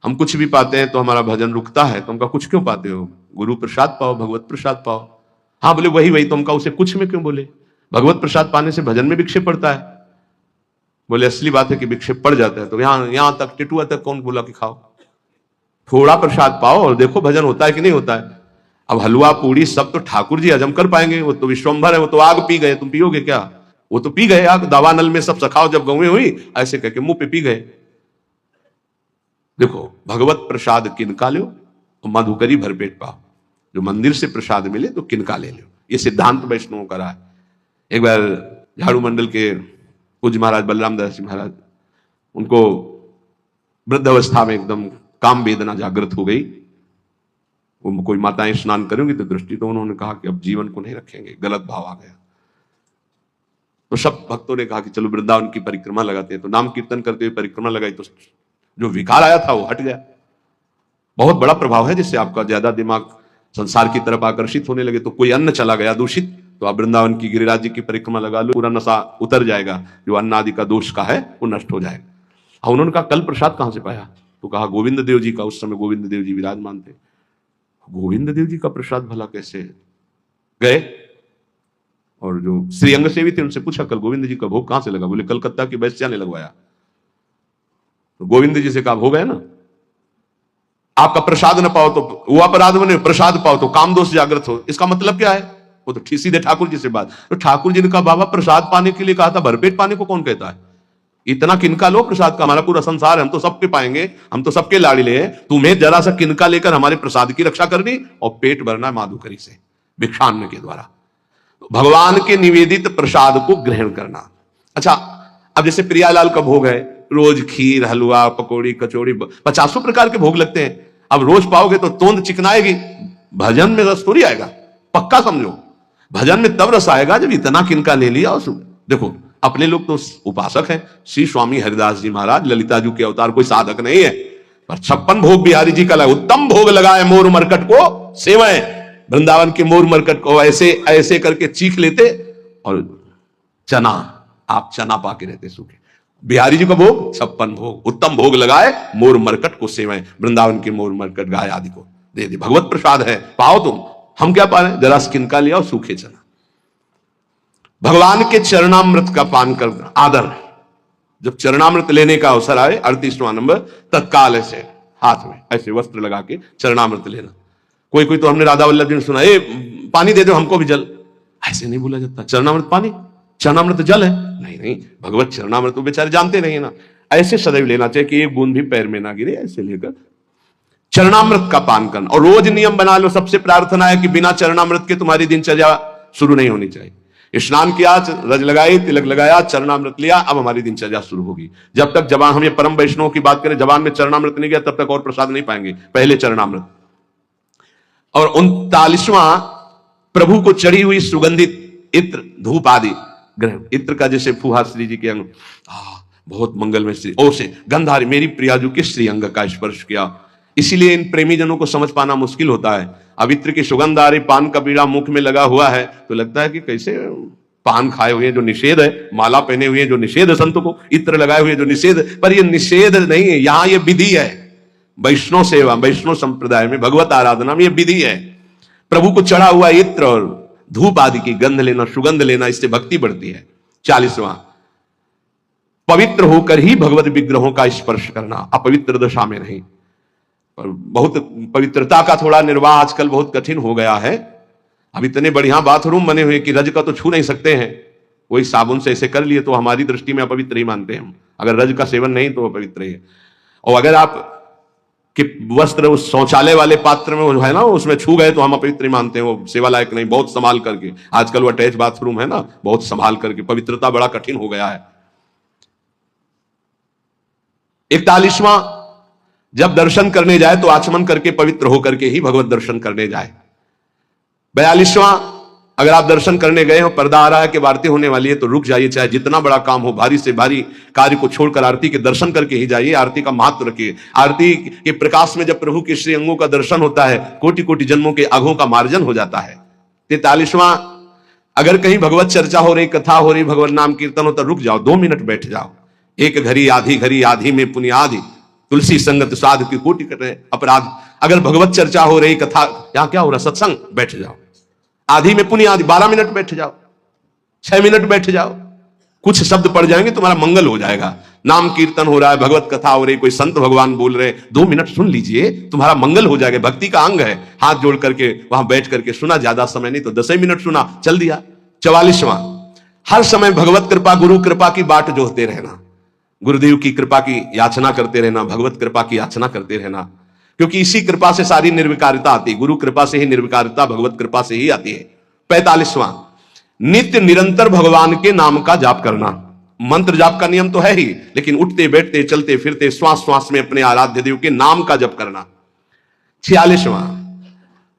हम कुछ भी पाते हैं तो हमारा भजन रुकता है, तो हमका कुछ क्यों पाते हो? गुरु प्रसाद पाओ, भगवत प्रसाद पाओ। हाँ बोले वही तो हमका उसे कुछ में क्यों बोले? भगवत प्रसाद पाने से भजन में विक्षेप पड़ता है। बोले असली बात है कि विक्षेप पड़ जाता है, तो यहां तक टिटुआ तक कौन बोला कि खाओ, थोड़ा प्रसाद पाओ और देखो भजन होता है कि नहीं होता है। अब हलवा पूड़ी सब तो ठाकुर जी हजम कर पाएंगे, वो तो विश्वम्भर है, वो तो आग पी गए, तुम पियोगे क्या? वो तो पी गए आग, दावानल में सब सखाओ जब गौएं हुई, ऐसे कहके मुंह पे पी गए। देखो भगवत प्रसाद किनका लो और मधुकरी भरपेट पाओ, जो मंदिर से प्रसाद मिले तो किनका ले लो, ये सिद्धांत वैष्णवों का रहा है। एक बार झाड़ू मंडल के पूज्य महाराज बलराम दास जी महाराज, उनको वृद्ध अवस्था में एकदम काम वेदना जागृत हो गई। वो कोई माताएं स्नान करेंगी तो दृष्टि, तो उन्होंने कहा कि अब जीवन को नहीं रखेंगे, गलत भाव आ गया। तो सब भक्तों ने कहा कि चलो वृंदावन की परिक्रमा लगाते हैं, तो नाम कीर्तन करते हुए परिक्रमा लगाई तो जो विकार आया था वो हट गया। बहुत बड़ा प्रभाव है, जिससे आपका ज्यादा दिमाग संसार की तरफ आकर्षित होने लगे, तो कोई अन्न चला गया दूषित, तो आप वृंदावन की गिरिराज जी की परिक्रमा लगा लो, पूरा नशा उतर जाएगा, जो अन्न आदि का दोष का है वो नष्ट हो जाएगा। और उन्होंने कहा कल प्रसाद कहां से पाया? तो कहा गोविंद देव जी का, उस समय गोविंद देव जी विराजमान थे। गोविंद देव जी का प्रसाद भला कैसे? गए और जो श्रीअंग सेवी थे उनसे पूछा कल गोविंद जी का भोग कहां से लगा? बोले कलकत्ता की वैश्या ने लगवाया। तो गोविंद जी से कहा भोग है ना, आपका प्रसाद न पाओ तो वो अपराध बने, प्रसाद पाओ तो काम दोष जागृत हो। इसका मतलब क्या है? वो तो सीधे ठाकुर जी से बात। तो ठाकुर जी ने कहा बाबा प्रसाद पाने के लिए कहा था, भरपेट पाने को कौन कहता है? इतना किनका लो प्रसाद का, हमारा पूरा संसार है, हम तो सबके पाएंगे, हम तो सबके लाड़िले हैं, तुम्हें जरा सा किनका लेकर हमारे प्रसाद की रक्षा करनी और पेट भरना माधुकरी से भिक्षान्न के द्वारा, भगवान के निवेदित प्रसाद को ग्रहण करना। अच्छा, अब जैसे प्रियालाल का भोग है, रोज खीर हलवा पकौड़ी कचौड़ी 50 प्रकार के भोग लगते हैं। अब रोज पाओगे तो तोंद चिकनाएगी, भजन में रस थोड़ी आएगा, पक्का समझो। भजन में तब रस आएगा जब इतना किनका ले लिया। और देखो अपने लोग तो उपासक हैं, श्री स्वामी हरिदास जी महाराज ललिता जी के अवतार, कोई साधक नहीं है, पर 56 भोग बिहारी जी का लगा, उत्तम भोग लगाए मोर मरकट को सेवाएं। वृंदावन के मोर मरकट को ऐसे ऐसे करके चीख लेते, और चना, आप चना पाके रहते सूखे। बिहारी जी का भोग 56 भोग, उत्तम भोग लगाए मोर मरकट को सेवाएं। वृंदावन के मोर मरकट गाय आदि को दे दे, भगवत प्रसाद है, पाओ तुम। हम क्या पा रहे हैं? जरा किनका लिया और सूखे चना। भगवान के चरणामृत का पान करना, आदर। जब चरणामृत लेने का अवसर आए, 38वां नंबर, तत्काल ऐसे हाथ में ऐसे वस्त्र लगा के चरणामृत लेना। कोई कोई तो हमने राधा वल्लभ जी ने सुना, पानी दे दो हमको भी जल, ऐसे नहीं बोला जाता। चरणामृत पानी, चरणामृत जल है, नहीं नहीं, भगवत चरणामृत तो बेचारे जानते नहीं ना, ऐसे सदैव लेना चाहिए कि एक बूंद भी पैर में ना गिरे, ऐसे लेकर चरणामृत का पान करना। और रोज नियम बना लो, सबसे प्रार्थना है कि बिना चरणामृत के तुम्हारी दिनचर्या शुरू नहीं होनी चाहिए। स्नान किया, रज लगाई, तिलक लगाया, चरणामृत लिया, अब हमारी दिनचर्या शुरू होगी। जब तक जबान, हम ये परम वैष्णव की बात करें, जबान में चरणामृत नहीं गया तब तक और प्रसाद नहीं पाएंगे, पहले चरणामृत। और 39वां, प्रभु को चढ़ी हुई सुगंधित इत्र धूप आदि ग्रहण। इत्र का जैसे फुहार श्री जी के अंग, बहुत मंगल में श्री ओ से गंधारी, मेरी प्रियाजू के श्री अंग का स्पर्श किया। इसीलिए इन प्रेमी जनों को समझ पाना मुश्किल होता है। अब इत्र की सुगंध आ रही, पान का बीड़ा मुख में लगा हुआ है, तो लगता है कि कैसे पान खाए हुए जो निषेध है, माला पहने हुए जो निषेध है, संत को इत्र लगाए हुए जो निषेध, पर यह निषेध नहीं है, यहां यह विधि है। वैष्णव सेवा, वैष्णव संप्रदाय में भगवत आराधना में यह विधि है। प्रभु को चढ़ा हुआ इत्र और धूप आदि की गंध लेना, सुगंध लेना, इससे भक्ति बढ़ती है। 40वां, पवित्र होकर ही भगवत विग्रहों का स्पर्श करना, अपवित्र दशा में नहीं। और बहुत पवित्रता का थोड़ा निर्वाह आजकल बहुत कठिन हो गया है। अब इतने बढ़िया बाथरूम बने हुए कि रज का तो छू नहीं सकते हैं, वही साबुन से ऐसे कर लिए तो हमारी दृष्टि में अपवित्र ही मानते हैं हम। अगर रज का सेवन नहीं तो अपवित्र ही है। और अगर आप कि वस्त्र उस शौचालय वाले पात्र में है ना, उसमें छू गए तो हम अपवित्र मानते हैं, वो सेवा लायक नहीं। बहुत संभाल करके, आजकल वो अटैच बाथरूम है ना, बहुत संभाल करके, पवित्रता बड़ा कठिन हो गया है। 41वां, जब दर्शन करने जाए तो आचमन करके पवित्र होकर के ही भगवत दर्शन करने जाए। 42वां, अगर आप दर्शन करने गए हो, पर्दा आ रहा है कि आरती होने वाली है, तो रुक जाइए, चाहे जितना बड़ा काम हो, भारी से भारी कार्य को छोड़कर आरती के दर्शन करके ही जाइए। आरती का महत्व रखिए। आरती के प्रकाश में जब प्रभु के श्री अंगों का दर्शन होता है, कोटि कोटि जन्मों के आघों का मार्जन हो जाता है। 43वां, अगर कहीं भगवत चर्चा हो रही, कथा हो रही, भगवत नाम कीर्तन होता, रुक जाओ, 2 मिनट बैठ जाओ। एक घड़ी आधी में पुण्यादि, तुलसी संगत साध की कोटि कटे अपराध। अगर भगवत चर्चा हो रही, कथा, यहां क्या हो रहा, सत्संग, बैठ जाओ। आधी में पुण्य आदि, 12 मिनट बैठ जाओ, 6 मिनट बैठ जाओ, कुछ शब्द पढ़ जाएंगे, तुम्हारा मंगल हो जाएगा। नाम कीर्तन हो रहा है, भगवत कथा हो रही, कोई संत भगवान बोल रहे, 2 मिनट सुन लीजिए, तुम्हारा मंगल हो जाएगा। भक्ति का अंग है, हाथ जोड़ करके वहां बैठ करके सुना, ज्यादा समय नहीं तो 10 मिनट सुना, चल दिया। 44वां, हर समय भगवत कृपा, गुरु कृपा की बाट जोहते रहना, गुरुदेव की कृपा की याचना करते रहना, भगवत कृपा की याचना करते रहना, क्योंकि इसी कृपा से सारी निर्विकारिता आती है। गुरु कृपा से ही निर्विकारिता, भगवत कृपा से ही आती है। 45वां, नित्य निरंतर भगवान के नाम का जाप करना। मंत्र जाप का नियम तो है ही, लेकिन उठते बैठते चलते फिरते श्वास श्वास में अपने आराध्य देव के नाम का जप करना। 46वां,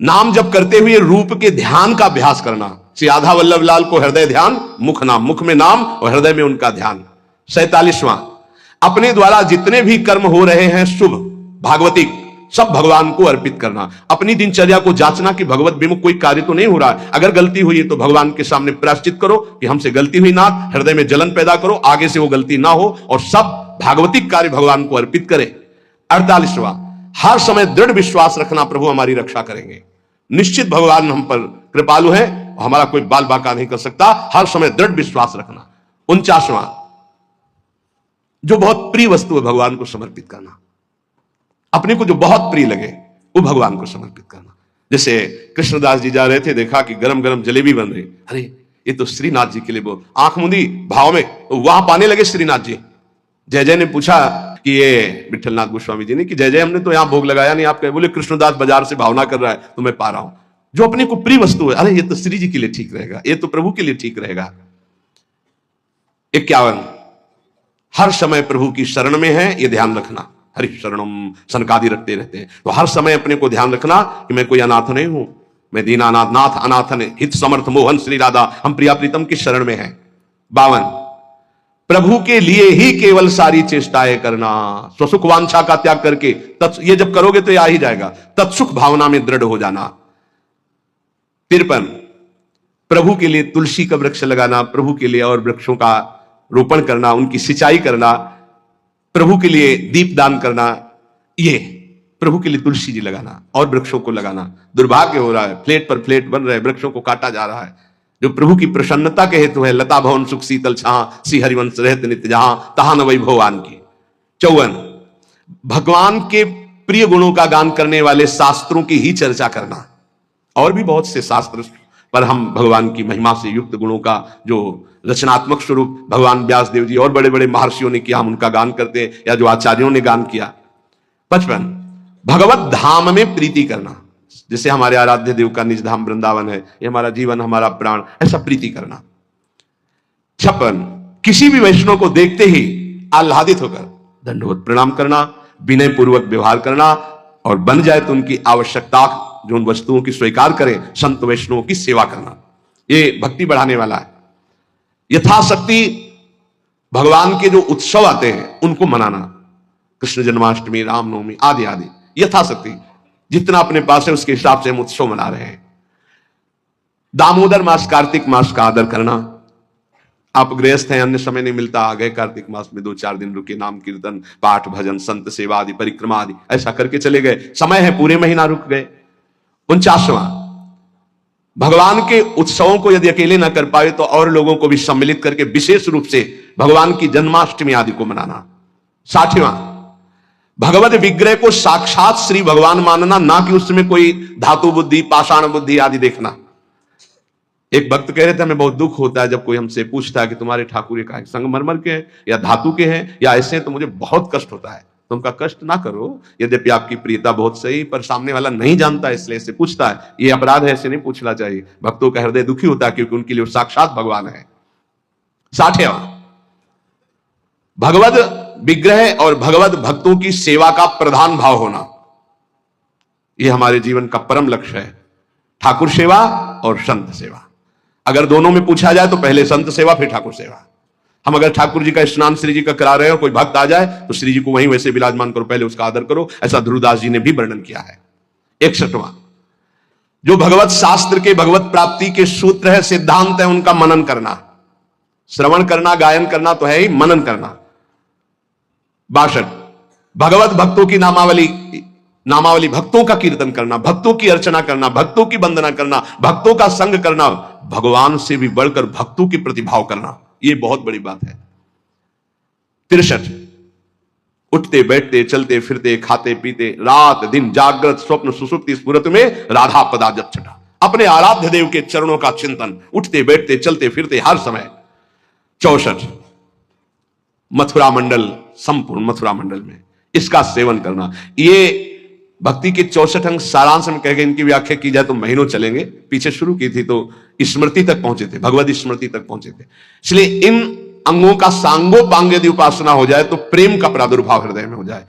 नाम जप करते हुए रूप के ध्यान का अभ्यास करना। श्री आधा वल्लभ लाल को हृदय ध्यान, मुख नाम, मुख में नाम और हृदय में उनका ध्यान। 47वां, अपने द्वारा जितने भी कर्म हो रहे हैं शुभ भागवतिक, सब भगवान को अर्पित करना। अपनी दिनचर्या को जांचना कि भगवत विमुख कोई कार्य तो नहीं हो रहा है। अगर गलती हुई है तो भगवान के सामने प्रायश्चित करो कि हमसे गलती हुई नाथ, हृदय में जलन पैदा करो, आगे से वो गलती ना हो और सब भागवतिक कार्य भगवान को अर्पित करें। 48वां, हर समय दृढ़ विश्वास रखना प्रभु हमारी रक्षा करेंगे। निश्चित भगवान हम पर कृपालु है, हमारा कोई बाल बाका नहीं कर सकता। हर समय दृढ़ विश्वास रखना। 49वां, जो बहुत प्रिय वस्तु है भगवान को समर्पित करना। अपने को जो बहुत प्रिय लगे वो भगवान को समर्पित करना। जैसे कृष्णदास जी जा रहे थे, देखा कि गरम गरम जलेबी बन रही, अरे ये तो श्रीनाथ जी के लिए बोल, आंख मुंदी भाव में, तो वहां पाने लगे श्रीनाथ जी। जय जय ने पूछा कि ये विठलनाथ गोस्वामी जी ने कि जय जय हमने तो यहां भोग लगाया नहीं, आप कहे बोले कृष्णदास बाजार से भावना कर रहा है तो मैं पा रहा हूं। जो अपने को प्रिय वस्तु है, अरे ये तो श्री जी के लिए ठीक रहेगा, ये तो प्रभु के लिए ठीक रहेगा। 51, हर समय प्रभु की शरण में है, ये ध्यान रखना। हरि शरणम सनकादि रखते रहते हैं, तो हर समय अपने को ध्यान रखना कि मैं कोई अनाथ नहीं हूं, मैं दीनानाथ नाथ अनाथन हित समर्थ मोहन श्री राधा, हम प्रिया प्रीतम की शरण में हैं। 52, प्रभु के लिए ही केवल सारी चेष्टाएं करना, स्वसुख वांछा का त्याग करके ये जब करोगे तो ये आ ही जाएगा। तत्सुख भावना में दृढ़ हो जाना। 53, प्रभु के लिए तुलसी का वृक्ष लगाना, प्रभु के लिए और वृक्षों का रोपण करना, उनकी सिंचाई करना, प्रभु के लिए दीप दान करना, ये प्रभु के लिए तुलसी जी लगाना और वृक्षों को लगाना। दुर्भाग्य हो रहा है, फ्लेट पर फ्लेट बन रहे, वृक्षों को काटा जा रहा है। जो प्रभु की प्रसन्नता के हेतु है, लता भवन सुख शीतल छां, श्री हरिवंश रहत नित्य जहां, तहां न वैभवान की। 54, भगवान के प्रिय गुणों का गान करने वाले शास्त्रों की ही चर्चा करना। और भी बहुत से शास्त्र, पर हम भगवान की महिमा से युक्त गुणों का जो रचनात्मक स्वरूप भगवान व्यास देव जी और बड़े बड़े महर्षियों ने किया, हम उनका गान करते हैं, या जो आचार्यों ने गान किया। 55, भगवत धाम में प्रीति करना। जैसे हमारे आराध्य देव का निज धाम वृंदावन है, ये हमारा जीवन हमारा प्राण, ऐसा प्रीति करना। 56, किसी भी वैष्णव को देखते ही आह्लादित होकर दंडवत प्रणाम करना, विनय पूर्वक व्यवहार करना, और बन जाए तो उनकी आवश्यकता जो उन वस्तुओं की स्वीकार करें, संत वैष्णवों की सेवा करना। ये भक्ति बढ़ाने वाला है। यथाशक्ति भगवान के जो उत्सव आते हैं उनको मनाना, कृष्ण जन्माष्टमी, रामनवमी आदि आदि, यथाशक्ति जितना अपने पास है उसके हिसाब से हम उत्सव मना रहे हैं। दामोदर मास, कार्तिक मास का आदर करना। आप गृहस्थ हैं, अन्य समय नहीं मिलता, आ गए कार्तिक मास में 2-4 दिन रुके, नाम कीर्तन पाठ भजन संत सेवा आदि परिक्रमा आदि ऐसा करके चले गए, समय है पूरे महीना रुक गए। 49वां, भगवान के उत्सवों को यदि अकेले ना कर पाए तो और लोगों को भी सम्मिलित करके विशेष रूप से भगवान की जन्माष्टमी आदि को मनाना। 60वां, भगवत विग्रह को साक्षात श्री भगवान मानना, ना कि उसमें कोई धातु बुद्धि पाषाण बुद्धि आदि देखना। एक भक्त कह रहे थे, हमें बहुत दुख होता है जब कोई हमसे पूछता है कि तुम्हारे ठाकुर ये का संगमरमर के हैं या धातु के हैं या ऐसे हैं, तो मुझे बहुत कष्ट होता है। तुम का कष्ट ना करो, यद्यपि आपकी प्रियता बहुत सही, पर सामने वाला नहीं जानता इसलिए ऐसे पूछता है, ये अपराध है, ऐसे नहीं पूछना चाहिए। भक्तों का हृदय दुखी होता है क्योंकि उनके लिए साक्षात भगवान है। 60वां, भगवत विग्रह और भगवत भक्तों की सेवा का प्रधान भाव होना, यह हमारे जीवन का परम लक्ष्य है। ठाकुर सेवा और संत सेवा, अगर दोनों में पूछा जाए तो पहले संत सेवा फिर ठाकुर सेवा। हम अगर ठाकुर जी का स्नान श्री जी का करा रहे हो, कोई भक्त आ जाए तो श्री जी को वहीं वैसे विराजमान करो, पहले उसका आदर करो, ऐसा ध्रुवदास जी ने भी वर्णन किया है। 61वां, जो भगवत शास्त्र के भगवत प्राप्ति के सूत्र है, सिद्धांत है, उनका मनन करना। श्रवण करना, गायन करना तो है ही, मनन करना। 62, भगवत भक्तों की नामावली भक्तों का कीर्तन करना, भक्तों की अर्चना करना, भक्तों की वंदना करना, भक्तों का संग करना, भगवान से भी बढ़कर भक्तों की प्रतिभाव करना, ये बहुत बड़ी बात है। 63, उठते बैठते चलते फिरते खाते पीते रात दिन जागृत स्वप्न सुसुप्ति स्फुरत में राधा पदाजत छटा, अपने आराध्य देव के चरणों का चिंतन उठते बैठते चलते फिरते हर समय। 64, मथुरा मंडल, संपूर्ण मथुरा मंडल में इसका सेवन करना। ये भक्ति के 64 अंग सारांश में कह गए, इनकी व्याख्या की जाए तो महीनों चलेंगे। पीछे शुरू की थी तो स्मृति तक पहुंचे थे, भगवत स्मृति तक पहुंचे थे। इसलिए इन अंगों का सांगोपांग यदि उपासना हो जाए तो प्रेम का प्रादुर्भाव हृदय में हो जाए।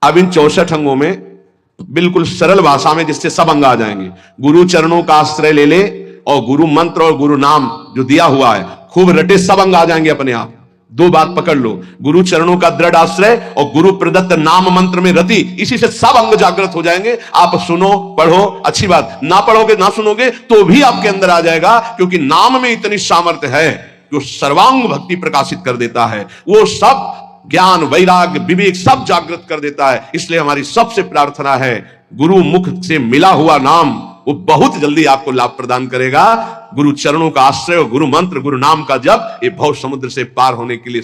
अब इन 64 अंगों में बिल्कुल सरल भाषा में जिससे सब अंग आ जाएंगे, गुरु चरणों का आश्रय ले ले और गुरु मंत्र और गुरु नाम जो दिया हुआ है खूब रटे, सब अंग आ जाएंगे अपने आप। दो बात पकड़ लो, गुरु चरणों का दृढ़ आश्रय और गुरु प्रदत्त नाम मंत्र में रति, इसी से सब अंग जागृत हो जाएंगे। आप सुनो, पढ़ो, अच्छी बात, ना पढ़ोगे ना सुनोगे तो भी आपके अंदर आ जाएगा, क्योंकि नाम में इतनी सामर्थ्य है जो सर्वांग भक्ति प्रकाशित कर देता है। वो सब ज्ञान, वैराग्य, विवेक सब जागृत कर देता है। इसलिए हमारी सबसे प्रार्थना है, गुरु मुख से मिला हुआ नाम वो बहुत जल्दी आपको लाभ प्रदान करेगा। गुरु चरणों का आश्रय और गुरु मंत्र, गुरु नाम का जप, ये भव समुद्र से पार होने के लिए